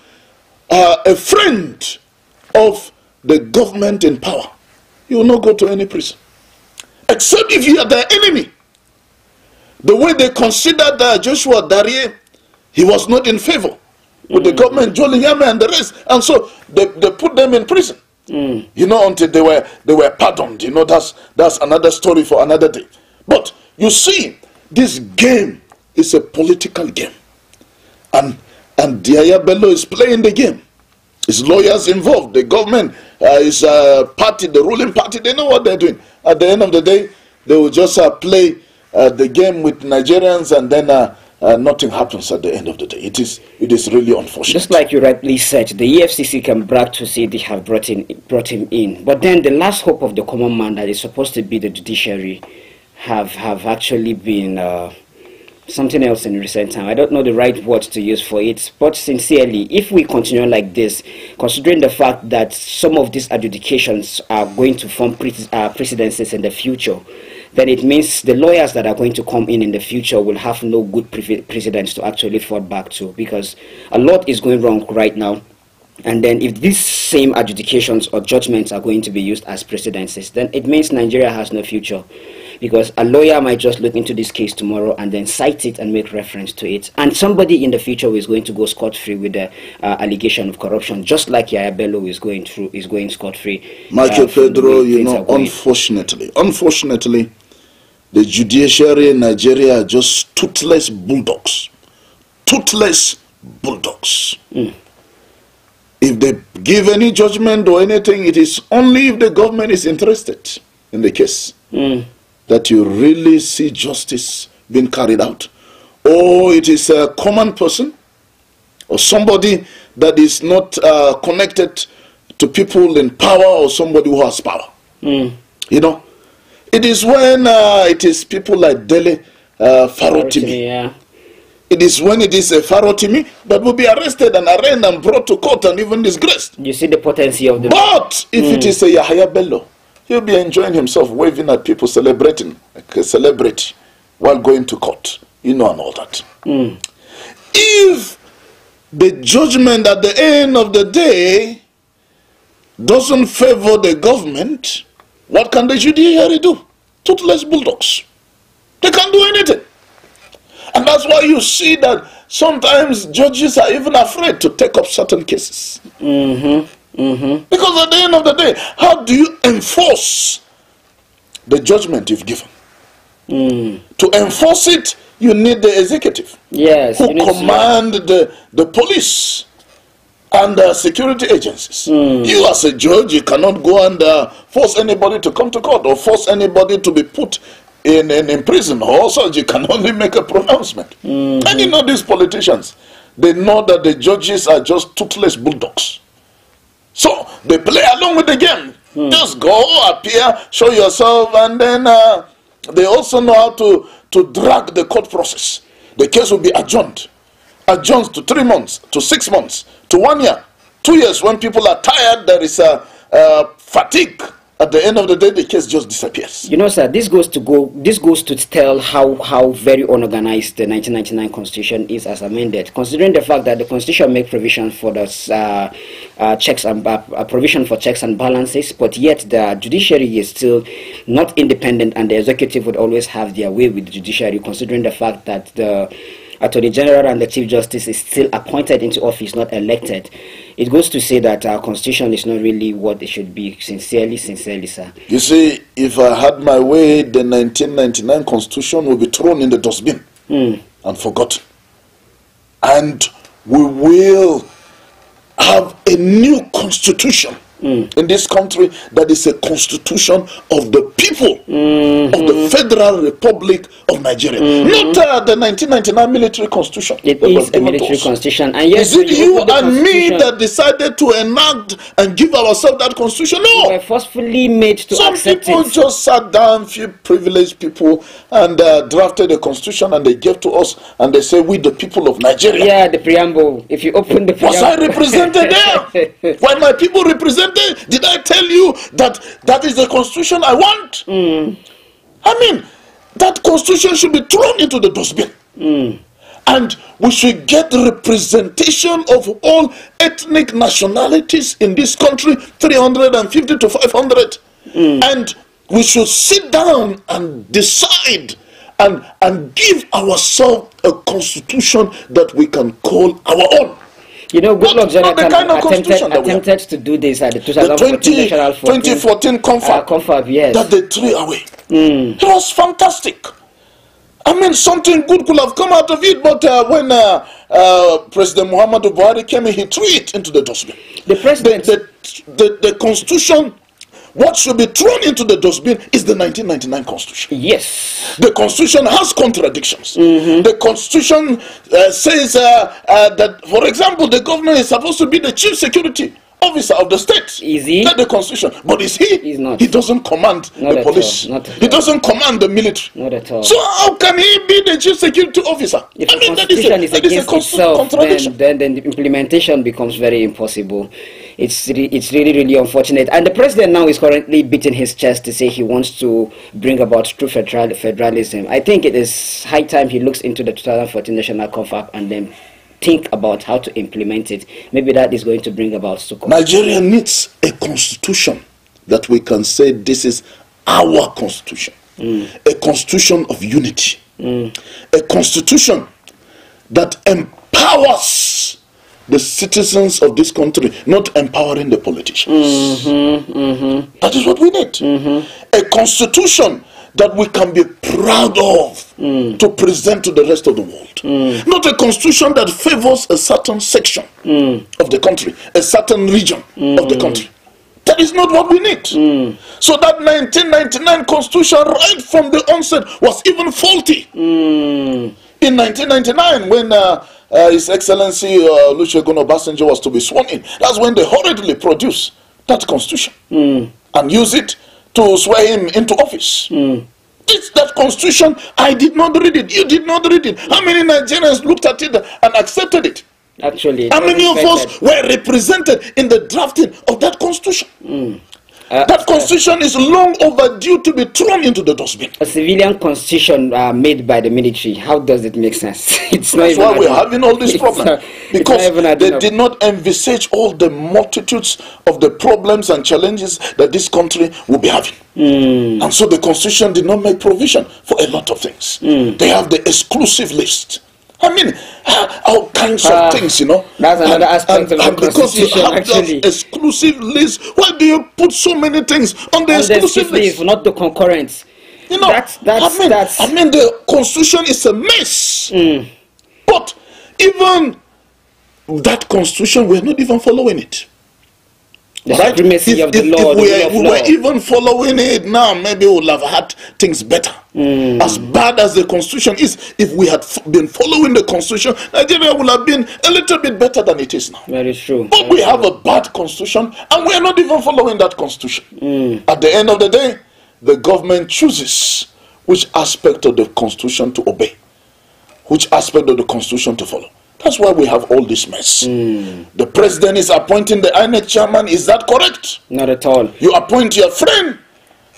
a friend of the government in power, you will not go to any prison. Except if you are their enemy. The way they considered Joshua Darie, he was not in favor with the government, Jolin Nyame and the rest. And so they put them in prison. You know, until they were pardoned. You know, that's another story for another day. But you see, this game is a political game. And Yahaya Bello is playing the game. His lawyers involved. The government is party, the ruling party. They know what they're doing. At the end of the day, they will just play the game with Nigerians, and then nothing happens at the end of the day. It is really unfortunate. Just like you rightly said, the EFCC can brag to say they have brought him in. But then the last hope of the common man that is supposed to be the judiciary have actually been something else in recent time. I don't know the right words to use for it, but sincerely, if we continue like this, considering the fact that some of these adjudications are going to form precedences in the future, then it means the lawyers that are going to come in the future will have no good precedents to actually fall back to, because a lot is going wrong right now. And then if these same adjudications or judgments are going to be used as precedences, then it means Nigeria has no future. Because a lawyer might just look into this case tomorrow and then cite it and make reference to it. And somebody in the future is going to go scot-free with the allegation of corruption, just like Yahaya Bello is going scot-free. Michael Pedro, you know, unfortunately, the judiciary in Nigeria are just toothless bulldogs. Toothless bulldogs. If they give any judgment or anything, it is only if the government is interested in the case. That you really see justice being carried out. Or it is a common person or somebody that is not connected to people in power, or somebody who has power. You know, it is when it is people like Dele Farotimi. Yeah. It is when it is a Farotimi that will be arrested and arraigned and brought to court and even disgraced. You see the potency of the... But if it is a Yahaya Bello, he'll be enjoying himself, waving at people, celebrating, like a celebrity, while going to court. You know, and all that. If the judgment at the end of the day doesn't favor the government, what can the judiciary do? Toothless bulldogs. They can't do anything. And that's why you see that sometimes judges are even afraid to take up certain cases. Because at the end of the day, how do you enforce the judgment you've given? To enforce it, you need the executive. Yes. Who command the police and security agencies. You as a judge, you cannot go and force anybody to come to court or force anybody to be put in prison. Also, you can only make a pronouncement. And you know these politicians, they know that the judges are just toothless bulldogs. So they play along with the game. Just go, appear, show yourself, and then they also know how to drag the court process. The case will be adjourned to 3 months, to 6 months, to 1 year, 2 years. When people are tired, there is a fatigue. At the end of the day, the case just disappears. You know, sir, this goes to tell how very unorganized the 1999 Constitution is as amended. Considering the fact that the Constitution makes provision for the provision for checks and balances, but yet the judiciary is still not independent, and the executive would always have their way with the judiciary. Considering the fact that the Attorney General and the Chief Justice is still appointed into office, not elected, it goes to say that our Constitution is not really what it should be. Sincerely, sir. You see, if I had my way, the 1999 Constitution will be thrown in the dustbin and forgotten. And we will have a new Constitution in this country that is a constitution of the people of the Federal Republic of Nigeria, not the 1999 military constitution. It is a military constitution, and yes, is it you and me that decided to enact and give ourselves that constitution? No, we were forcefully made to some accept people it. just sat down, few privileged people, and drafted a constitution, and they gave to us, and they say, we the people of Nigeria. Yeah, the preamble. If you open the preamble, was I represented there? When my people represented, did I tell you that that is the constitution I want? I mean, that constitution should be thrown into the dustbin. And we should get representation of all ethnic nationalities in this country, 350 to 500. And we should sit down and decide and give ourselves a constitution that we can call our own. You know, Goodluck Jonathan kind of attempted to do this at the 2014 confab, yes. that they threw away. It was fantastic. I mean, something good could have come out of it, but when President Muhammadu Buhari came in, he threw it into the dustbin. The president, the constitution. What should be thrown into the dustbin is the 1999 Constitution. Yes. The Constitution has contradictions. The Constitution says that, for example, the governor is supposed to be the chief security officer of the state. Is he? That's the Constitution. But is he? He's not. He doesn't command the police. He doesn't command the military. Not at all. So how can he be the chief security officer? If the Constitution is against itself, then the implementation becomes very impossible. It's really unfortunate. And the president now is currently beating his chest to say he wants to bring about true federalism. I think it is high time he looks into the 2014 National Confab and then think about how to implement it. Maybe that is going to bring about success. Nigeria needs a constitution that we can say this is our constitution. A constitution of unity. A constitution that empowers the citizens of this country, not empowering the politicians. That is what we need. A constitution that we can be proud of to present to the rest of the world. Not a constitution that favors a certain section of the country, a certain region of the country. That is not what we need. So that 1999 constitution right from the onset was even faulty. In 1999, when His Excellency Olusegun Obasanjo was to be sworn in, that's when they hurriedly produced that constitution and used it to swear him into office. It's that constitution. I did not read it. You did not read it. How many Nigerians looked at it and accepted it? Actually, how many of us were represented in the drafting of that constitution? That constitution is long overdue to be thrown into the dustbin. A civilian constitution made by the military. How does it make sense? It's not That's even why we're having all these problems. Because they did not envisage all the multitudes of the problems and challenges that this country will be having. And so the constitution did not make provision for a lot of things. They have the exclusive list. I mean, all kinds of things, you know. That's another aspect of the because you have actually. that exclusive list, why do you put so many things on the exclusive list? Not the concurrent. You know, I mean, the constitution is a mess. But even that constitution, we're not even following it. The supremacy of the law. If we were even following it now, maybe we would have had things better. As bad as the constitution is, if we had been following the constitution, Nigeria would have been a little bit better than it is now. Very true. But we have a bad constitution, and we are not even following that constitution. At the end of the day, the government chooses which aspect of the constitution to obey, which aspect of the constitution to follow. That's why we have all this mess. The president is appointing the INEC chairman. Is that correct? Not at all. You appoint your friend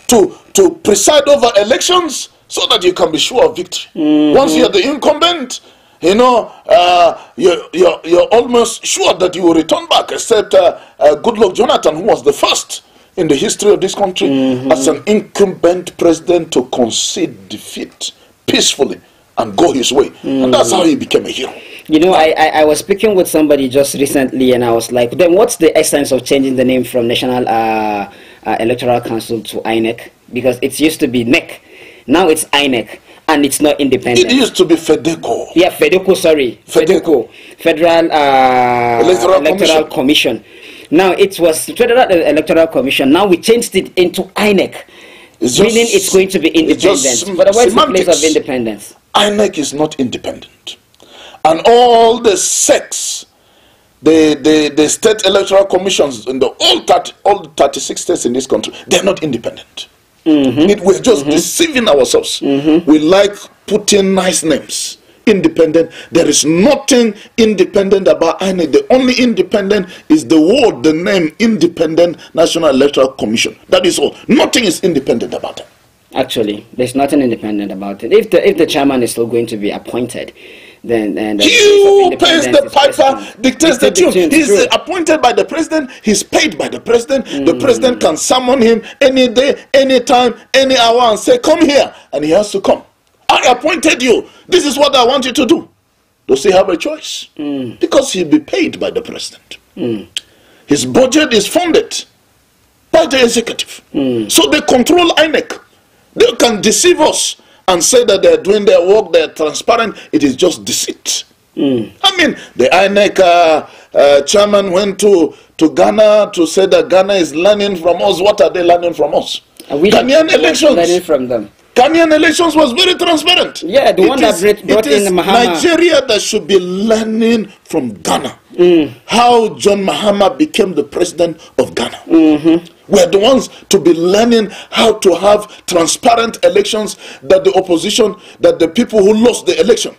to preside over elections so that you can be sure of victory. Once you're the incumbent, you know, you're almost sure that you will return back, except Goodluck Jonathan, who was the first in the history of this country as an incumbent president to concede defeat peacefully and go his way. And that's how he became a hero. You know, I was speaking with somebody just recently, and I was like, then what's the essence of changing the name from National Electoral Council to INEC? Because it used to be NEC. Now it's INEC, and it's not independent. It used to be FEDECO. Yeah, FEDECO, sorry. FEDECO. Federal Electoral Commission. Now it was Federal Electoral Commission. Now we changed it into INEC. Meaning it's going to be independent. But what is the place of independence? INEC is not independent. And all the SECs, the state electoral commissions in all 36 states in this country, they're not independent. We're just deceiving ourselves. We like putting nice names. Independent. There is nothing independent about INEC. The only independent is the word, the name, Independent National Electoral Commission. That is all. Nothing is independent about it. Actually, there's nothing independent about it. If the chairman is still going to be appointed, then you pays the piper, dictates the tune. He's appointed by the president. He's paid by the president. The president can summon him any day, any time, any hour, and say, "Come here," and he has to come. I appointed you. This is what I want you to do. Does he have a choice? Because he'll be paid by the president. His budget is funded by the executive. So they control INEC. They can deceive us and say that they're doing their work, they're transparent. It is just deceit. I mean, the INEC chairman went to Ghana to say that Ghana is learning from us. What are they learning from us? Ghanaian elections. Learning from them. Ghanaian elections was very transparent. Yeah, the one that brought in Mahama. Nigeria that should be learning from Ghana. How John Mahama became the president of Ghana. We're the ones to be learning how to have transparent elections, that the opposition, that the people who lost the election.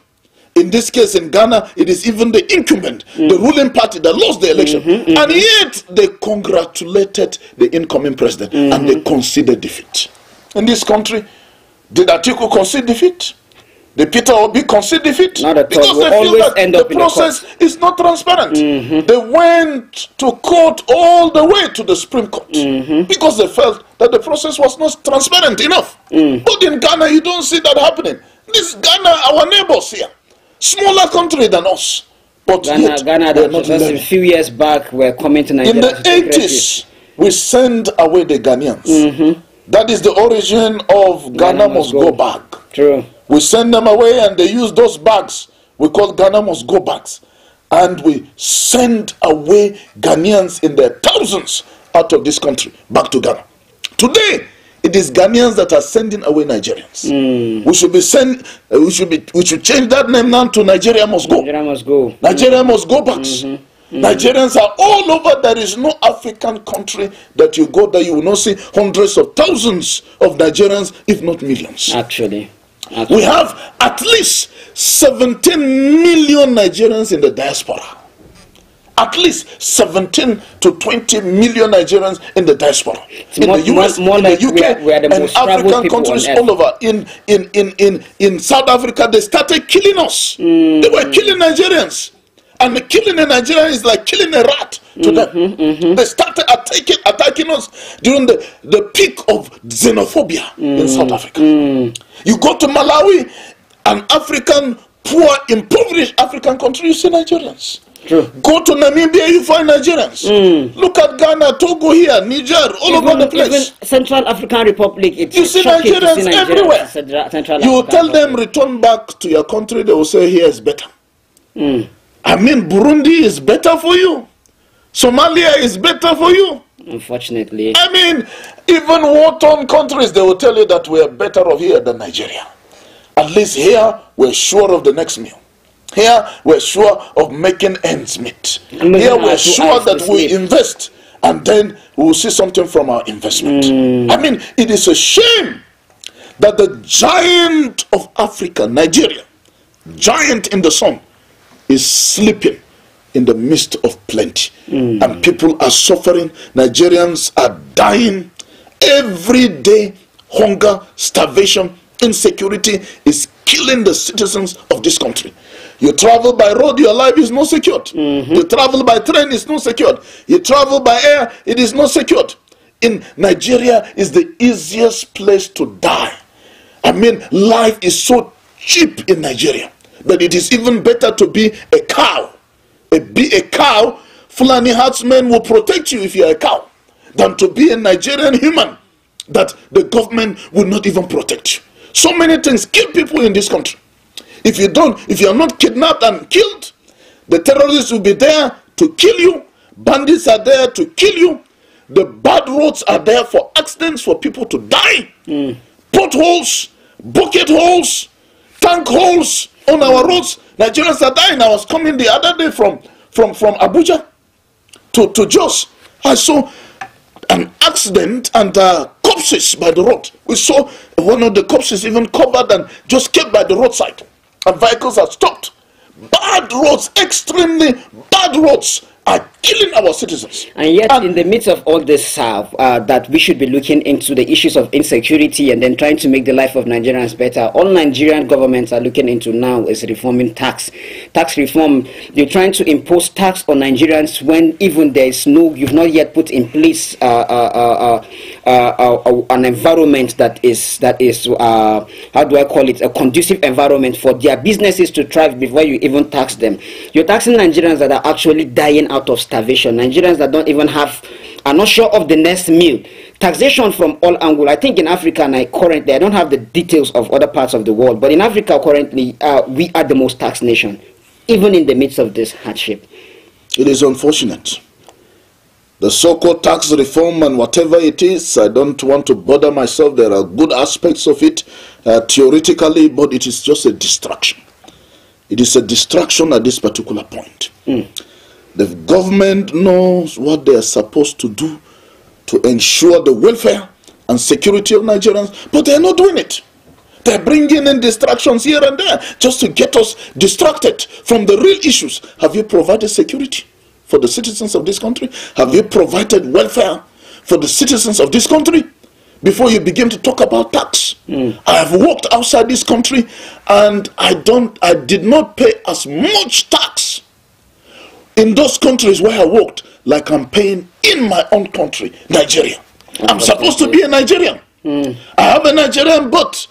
In this case, in Ghana, it is even the incumbent, the ruling party that lost the election. And yet, they congratulated the incoming president and they conceded defeat. In this country, did Atiku concede defeat? Did Peter Obi concede defeat? Not at all. Because they feel that the process is not transparent. They went to court all the way to the Supreme Court because they felt that the process was not transparent enough. But in Ghana, you don't see that happening. This Ghana, our neighbors here, smaller country than us. But Ghana just a few years back, were coming to Nigeria. In the 80s, we sent away the Ghanaians. That is the origin of Ghana must go back. True. We send them away and they use those bags. We call Ghana must go bags. And we send away Ghanaians in their thousands out of this country back to Ghana. Today, it is Ghanaians that are sending away Nigerians. We should change that name now to Nigeria must go. Nigeria must go. Nigeria must go back. Nigerians are all over. There is no African country that you go that you will not see hundreds of thousands of Nigerians, if not millions. Actually. We have at least 17 million Nigerians in the diaspora. At least 17 to 20 million Nigerians in the diaspora. In the US, in the UK, and African countries all over. In South Africa, they started killing us. They were killing Nigerians. And killing a Nigerian is like killing a rat to them. They started attacking us during the peak of xenophobia in South Africa. You go to Malawi, an African, poor, impoverished African country, you see Nigerians. True. Go to Namibia, you find Nigerians. Look at Ghana, Togo here, Niger, all over the place. Even Central African Republic, you see Nigerians everywhere. You tell them, return back to your country, they will say, here is better. I mean, Burundi is better for you. Somalia is better for you. Unfortunately. I mean, even war-torn countries, they will tell you that we are better off here than Nigeria. At least here, we're sure of the next meal. Here, we're sure of making ends meet. Here, we're sure that we invest and then we will see something from our investment. I mean, it is a shame that the giant of Africa, Nigeria, giant in the sun, is sleeping in the midst of plenty. And people are suffering. Nigerians are dying. Every day, hunger, starvation, insecurity is killing the citizens of this country. You travel by road, your life is not secured. You travel by train, it's not secured. You travel by air, it is not secured. In Nigeria is the easiest place to die. I mean, life is so cheap in Nigeria that it is even better to be a cow. Be a cow, Fulani herdsmen will protect you if you are a cow, than to be a Nigerian human that the government will not even protect you. So many things kill people in this country. If you are not kidnapped and killed, the terrorists will be there to kill you. Bandits are there to kill you. The bad roads are there for accidents, for people to die. Potholes, bucket holes, tank holes on our roads. Nigerians are dying. I was coming the other day from Abuja to Jos. I saw an accident and corpses by the road. We saw one of the corpses even covered and just kept by the roadside. And vehicles are stopped. Bad roads, extremely bad roads, are killing our citizens. And yet, in the midst of all this, that we should be looking into the issues of insecurity and then trying to make the life of Nigerians better. All Nigerian governments are looking into now is reforming tax reform. They're trying to impose tax on Nigerians when even there is you've not yet put in place an environment that is how do I call it, a conducive environment for their businesses to thrive before you even tax them. You're taxing Nigerians that are actually dying out of starvation, Nigerians that don't even are not sure of the next meal. Taxation from all angles. I think in Africa I don't have the details of other parts of the world, but in Africa currently we are the most taxed nation, even in the midst of this hardship. It is unfortunate. The so-called tax reform and whatever it is, I don't want to bother myself. There are good aspects of it theoretically, but it is just a distraction. It is a distraction at this particular point. The government knows what they are supposed to do to ensure the welfare and security of Nigerians, but they are not doing it. They are bringing in distractions here and there just to get us distracted from the real issues. Have you provided security for the citizens of this country? Have you provided welfare for the citizens of this country before you begin to talk about tax? I have worked outside this country and I did not pay as much tax in those countries where I worked like I'm paying in my own country, Nigeria. I'm supposed to be a Nigerian. I have a Nigerian birth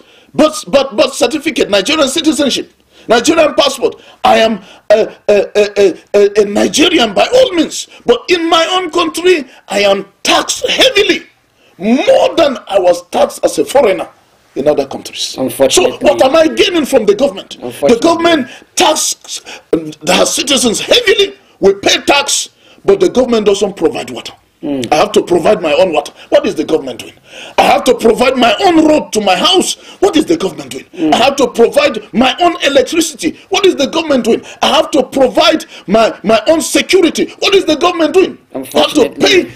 certificate, Nigerian citizenship, Nigerian passport. I am a Nigerian by all means, but in my own country I am taxed heavily, more than I was taxed as a foreigner in other countries. So what am I gaining from the government? The government taxes their citizens heavily. We pay tax, but the government doesn't provide water. I have to provide my own water. What is the government doing? I have to provide my own road to my house. What is the government doing? I have to provide my own electricity. What is the government doing? I have to provide my own security. What is the government doing? I have to pay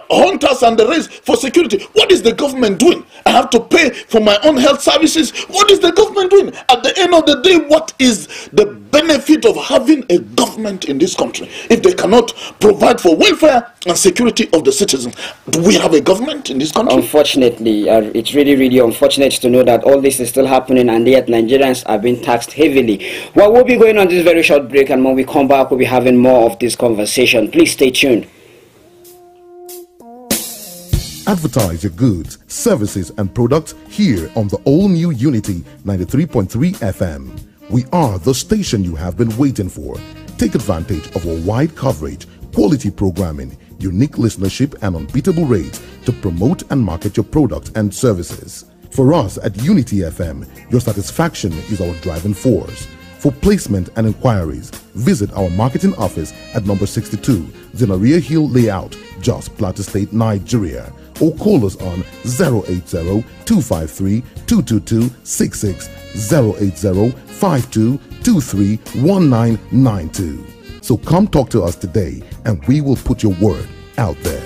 hunters and the rest for security. What is the government doing? I have to pay for my own health services. What is the government doing? At the end of the day, what is the benefit of having a government in this country if they cannot provide for welfare and security of the citizens? Do we have a government in this country? Unfortunately, it's really, really unfortunate to know that all this is still happening and yet Nigerians are being taxed heavily. Well, we'll be going on this very short break, and when we come back, we'll be having more of this conversation. Please stay tuned. Advertise your goods, services, and products here on the all-new Unity 93.3 FM. We are the station you have been waiting for. Take advantage of our wide coverage, quality programming, unique listenership, and unbeatable rates to promote and market your products and services. For us at Unity FM, your satisfaction is our driving force. For placement and inquiries, visit our marketing office at number 62, Zenaria Hill Layout, Jos Plateau State, Nigeria, or call us on 080-253-22266, 080-5223-1992. So come talk to us today and we will put your word out there.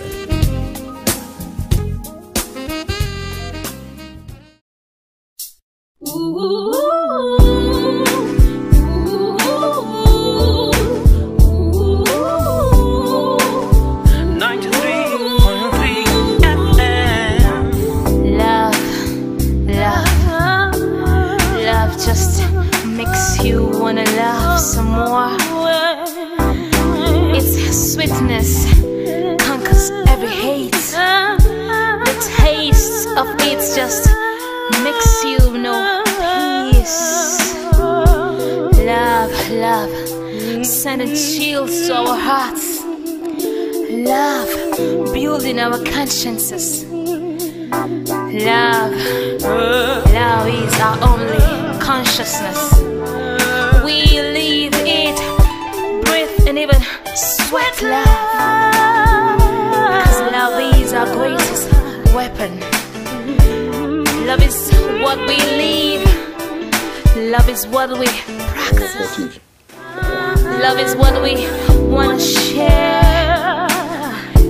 Sending chills to our hearts. Love building our consciences. Love is our only consciousness. We live, eat, breathe, and even sweat love. we live. Love is what we practice. Love is what we wanna share.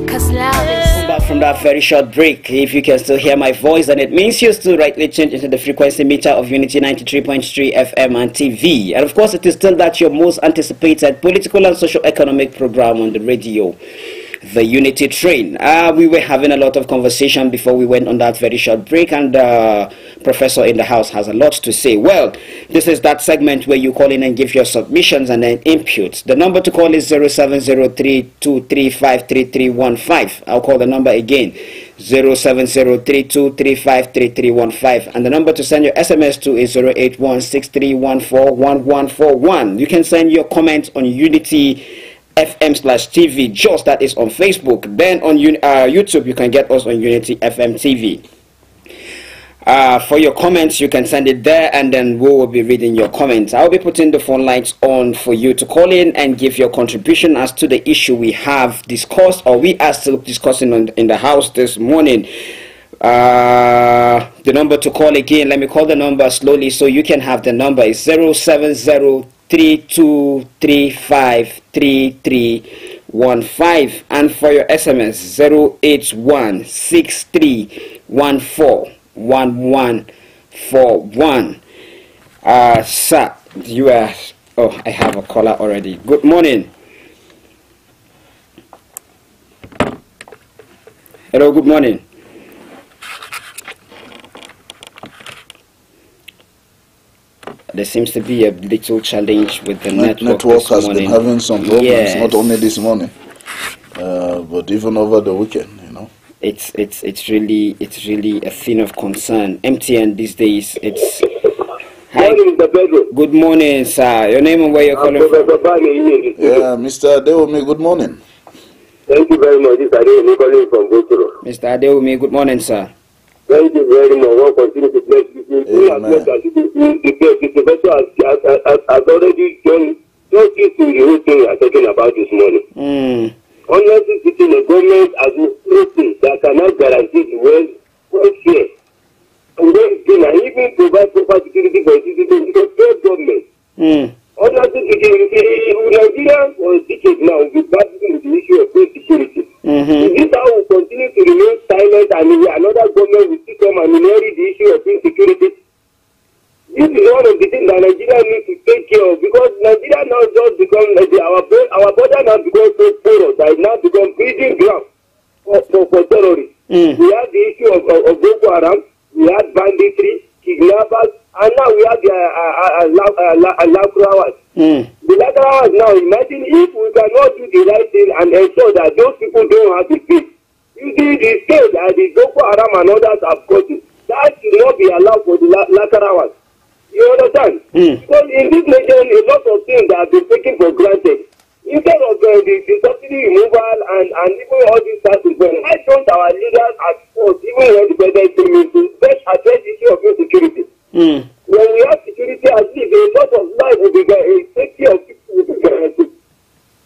Cause love is. Back from that very short break. If you can still hear my voice, then it means you're still rightly tuned into the frequency meter of Unity 93.3 FM and TV. And of course, it is still that your most anticipated political and social economic program on the radio, the Unity Train. We were having a lot of conversation before we went on that very short break, and Professor in the house has a lot to say. Well, this is that segment where you call in and give your submissions and then inputs. The number to call is 0703-235-3315. I'll call the number again, 0703-235-3315. And the number to send your SMS to is 081-6314-1141. You can send your comments on Unity FM/TV, just that is on Facebook. Then on YouTube, you can get us on Unity FM TV. For your comments, you can send it there, and then we will be reading your comments. I'll be putting the phone lines on for you to call in and give your contribution as to the issue we have discussed, or we are still discussing in the house this morning. The number to call again, let me call the number slowly so you can have the number, is 070-3235-3315, and for your SMS, 081-6314-1141. Sir, you are, oh, I have a caller already. Good morning. Hello, good morning. There seems to be a little challenge with the network has been having some problems, yes. Not only this morning, but even over the weekend, you know. It's really a thing of concern. MTN these days, it's... Hi. Good morning, sir. Your name and where you're calling from? Yeah, Mr. Adewumi, good morning. Thank you very much. This is Adewumi calling from Botoro. Mr. Adewumi, good morning, sir. Thank you very much. We'll continue to bless you. The professor has already done just this to the whole thing we are talking about this morning. Honestly speaking, the government has nothing that cannot guarantee the welfare. And then even provide proper security for citizens because the government. Honestly speaking, Nigeria for decades now will be battling with the issue of food security. Is this how we continue to remain silent and another government will still come and inherit the issue of insecurity? This is one of the things that Nigeria needs to take care of, because Nigeria now just become our border now becomes so porous that it now becomes breeding ground for terrorists. We have the issue of Boko Haram, we had banditry, kidnappers, and now we have the Lakurawas. The Lakurawas now, imagine if we cannot do the right thing and ensure that those people don't have to pay. You see, the state and the Boko Haram and others have got it. That should not be allowed for the Lakurawas. You understand? Because in this nation, a lot of things that have been taken for granted. Instead of the subsidy removal and even all these things, why don't our leaders at first, even when the president came into, first address the issue of insecurity? When we have security, at least a lot of life will be guaranteed, safety of people will be guaranteed.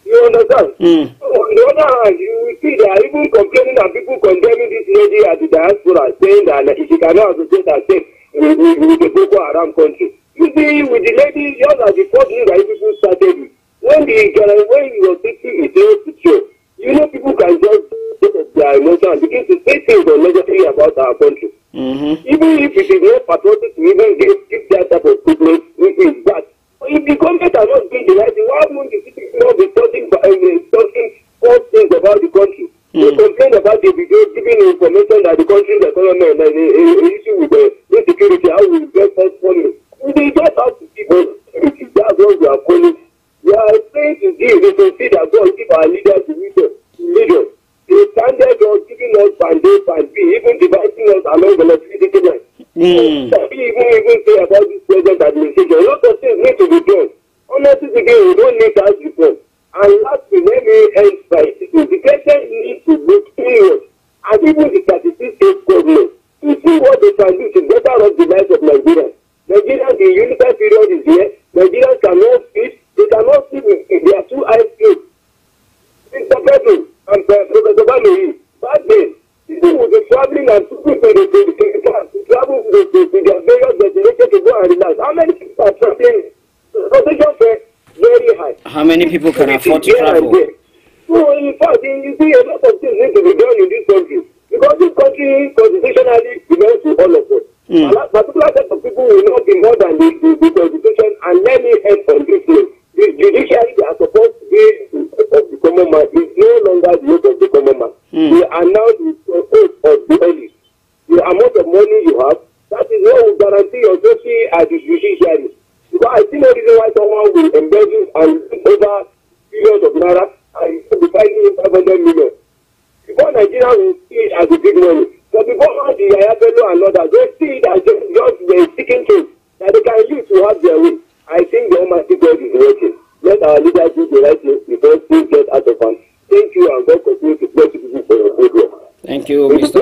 You understand? So on the other hand, you will see they are even complaining and people condemning this lady at the diaspora, saying that she cannot associate herself with the Boko Haram country. You see, with the lady, just as the first thing that people started with, when your city is very secure, you know, people can just get up their emotion and begin to say things unnecessary about our country. Even if it is not patriotic to even give that type of statement, which is bad. But if the government are not doing the right thing, why won't the citizens not be talking false things about the country? They complain about the video giving information that the country's economy and the issue with the insecurity, how we get false funding. They just have to keep on security. That's what we are calling. We are trying to give the conceit that God give our leaders the wisdom to lead us. They standard on giving us band A, band B, even dividing us along the electricity line. We even say about this present administration, a lot of things need to be done. Honestly speaking, we don't need that reform. And lastly, let me end by saying the president needs to look inward, and even the 36 state government, to see what they can do to better up the lives of Nigerians. Nigerians, the unified period is here. Nigerians cannot speak. They cannot sleep in their two eyes closed. Mr. Pedro and Professor Baloyi, back then, people would be traveling and people to travel to their various and relax. How many people are traveling? Transportation fare very high. How many people can afford to travel? So in fact, you see a lot of things need to be done in this country. Because this country constitutionally belongs to all of us. A particular set of people will not be more than the constitution, and let me end on this thing. The judiciary are supposed to be of the common man. It's no longer the yoke of the common man. They are now the oath of the elite. The amount of money you have, that is what will guarantee your safety at the judiciary. Because I see no reason why someone will embezzle and over billions of naira and be fighting 500 million. Before Nigeria will see it as a big money. But before all the Ayabelo and others, they see it as just the sticking truth that they can use to have their way. I think the Almighty God is working. Let our leaders do the right thing before things get out of hand. Thank you, and God continue to bless you for your good work. Thank you, Mr.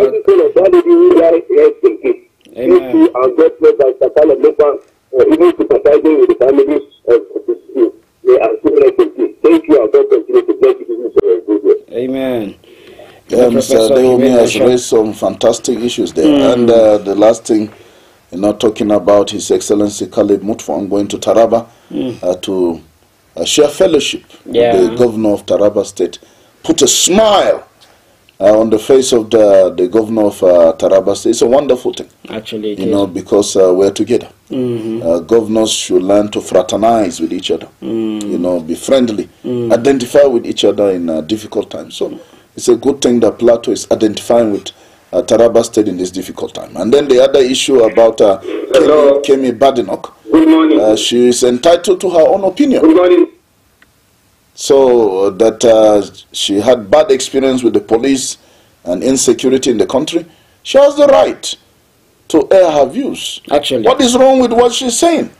Amen. Thank you, and God bless Mr. Palometa for even sympathizing with the families of the school. They are so blessed. Thank you, and God continue to bless you for your good work. Amen. Mr. Deomi has raised some fantastic issues there. And the last thing, talking about His Excellency Caleb Mutfwang going to Taraba to share fellowship with the governor of Taraba State, put a smile on the face of the governor of Taraba State. It's a wonderful thing. Actually, because we're together. Governors should learn to fraternize with each other, be friendly, identify with each other in difficult times. So it's a good thing that Plateau is identifying with Taraba State in this difficult time. And then the other issue about Kemi Badenoch, good morning. She is entitled to her own opinion. Good morning. So that she had bad experience with the police and insecurity in the country, she has the right to air her views. Actually, what is wrong with what she's saying?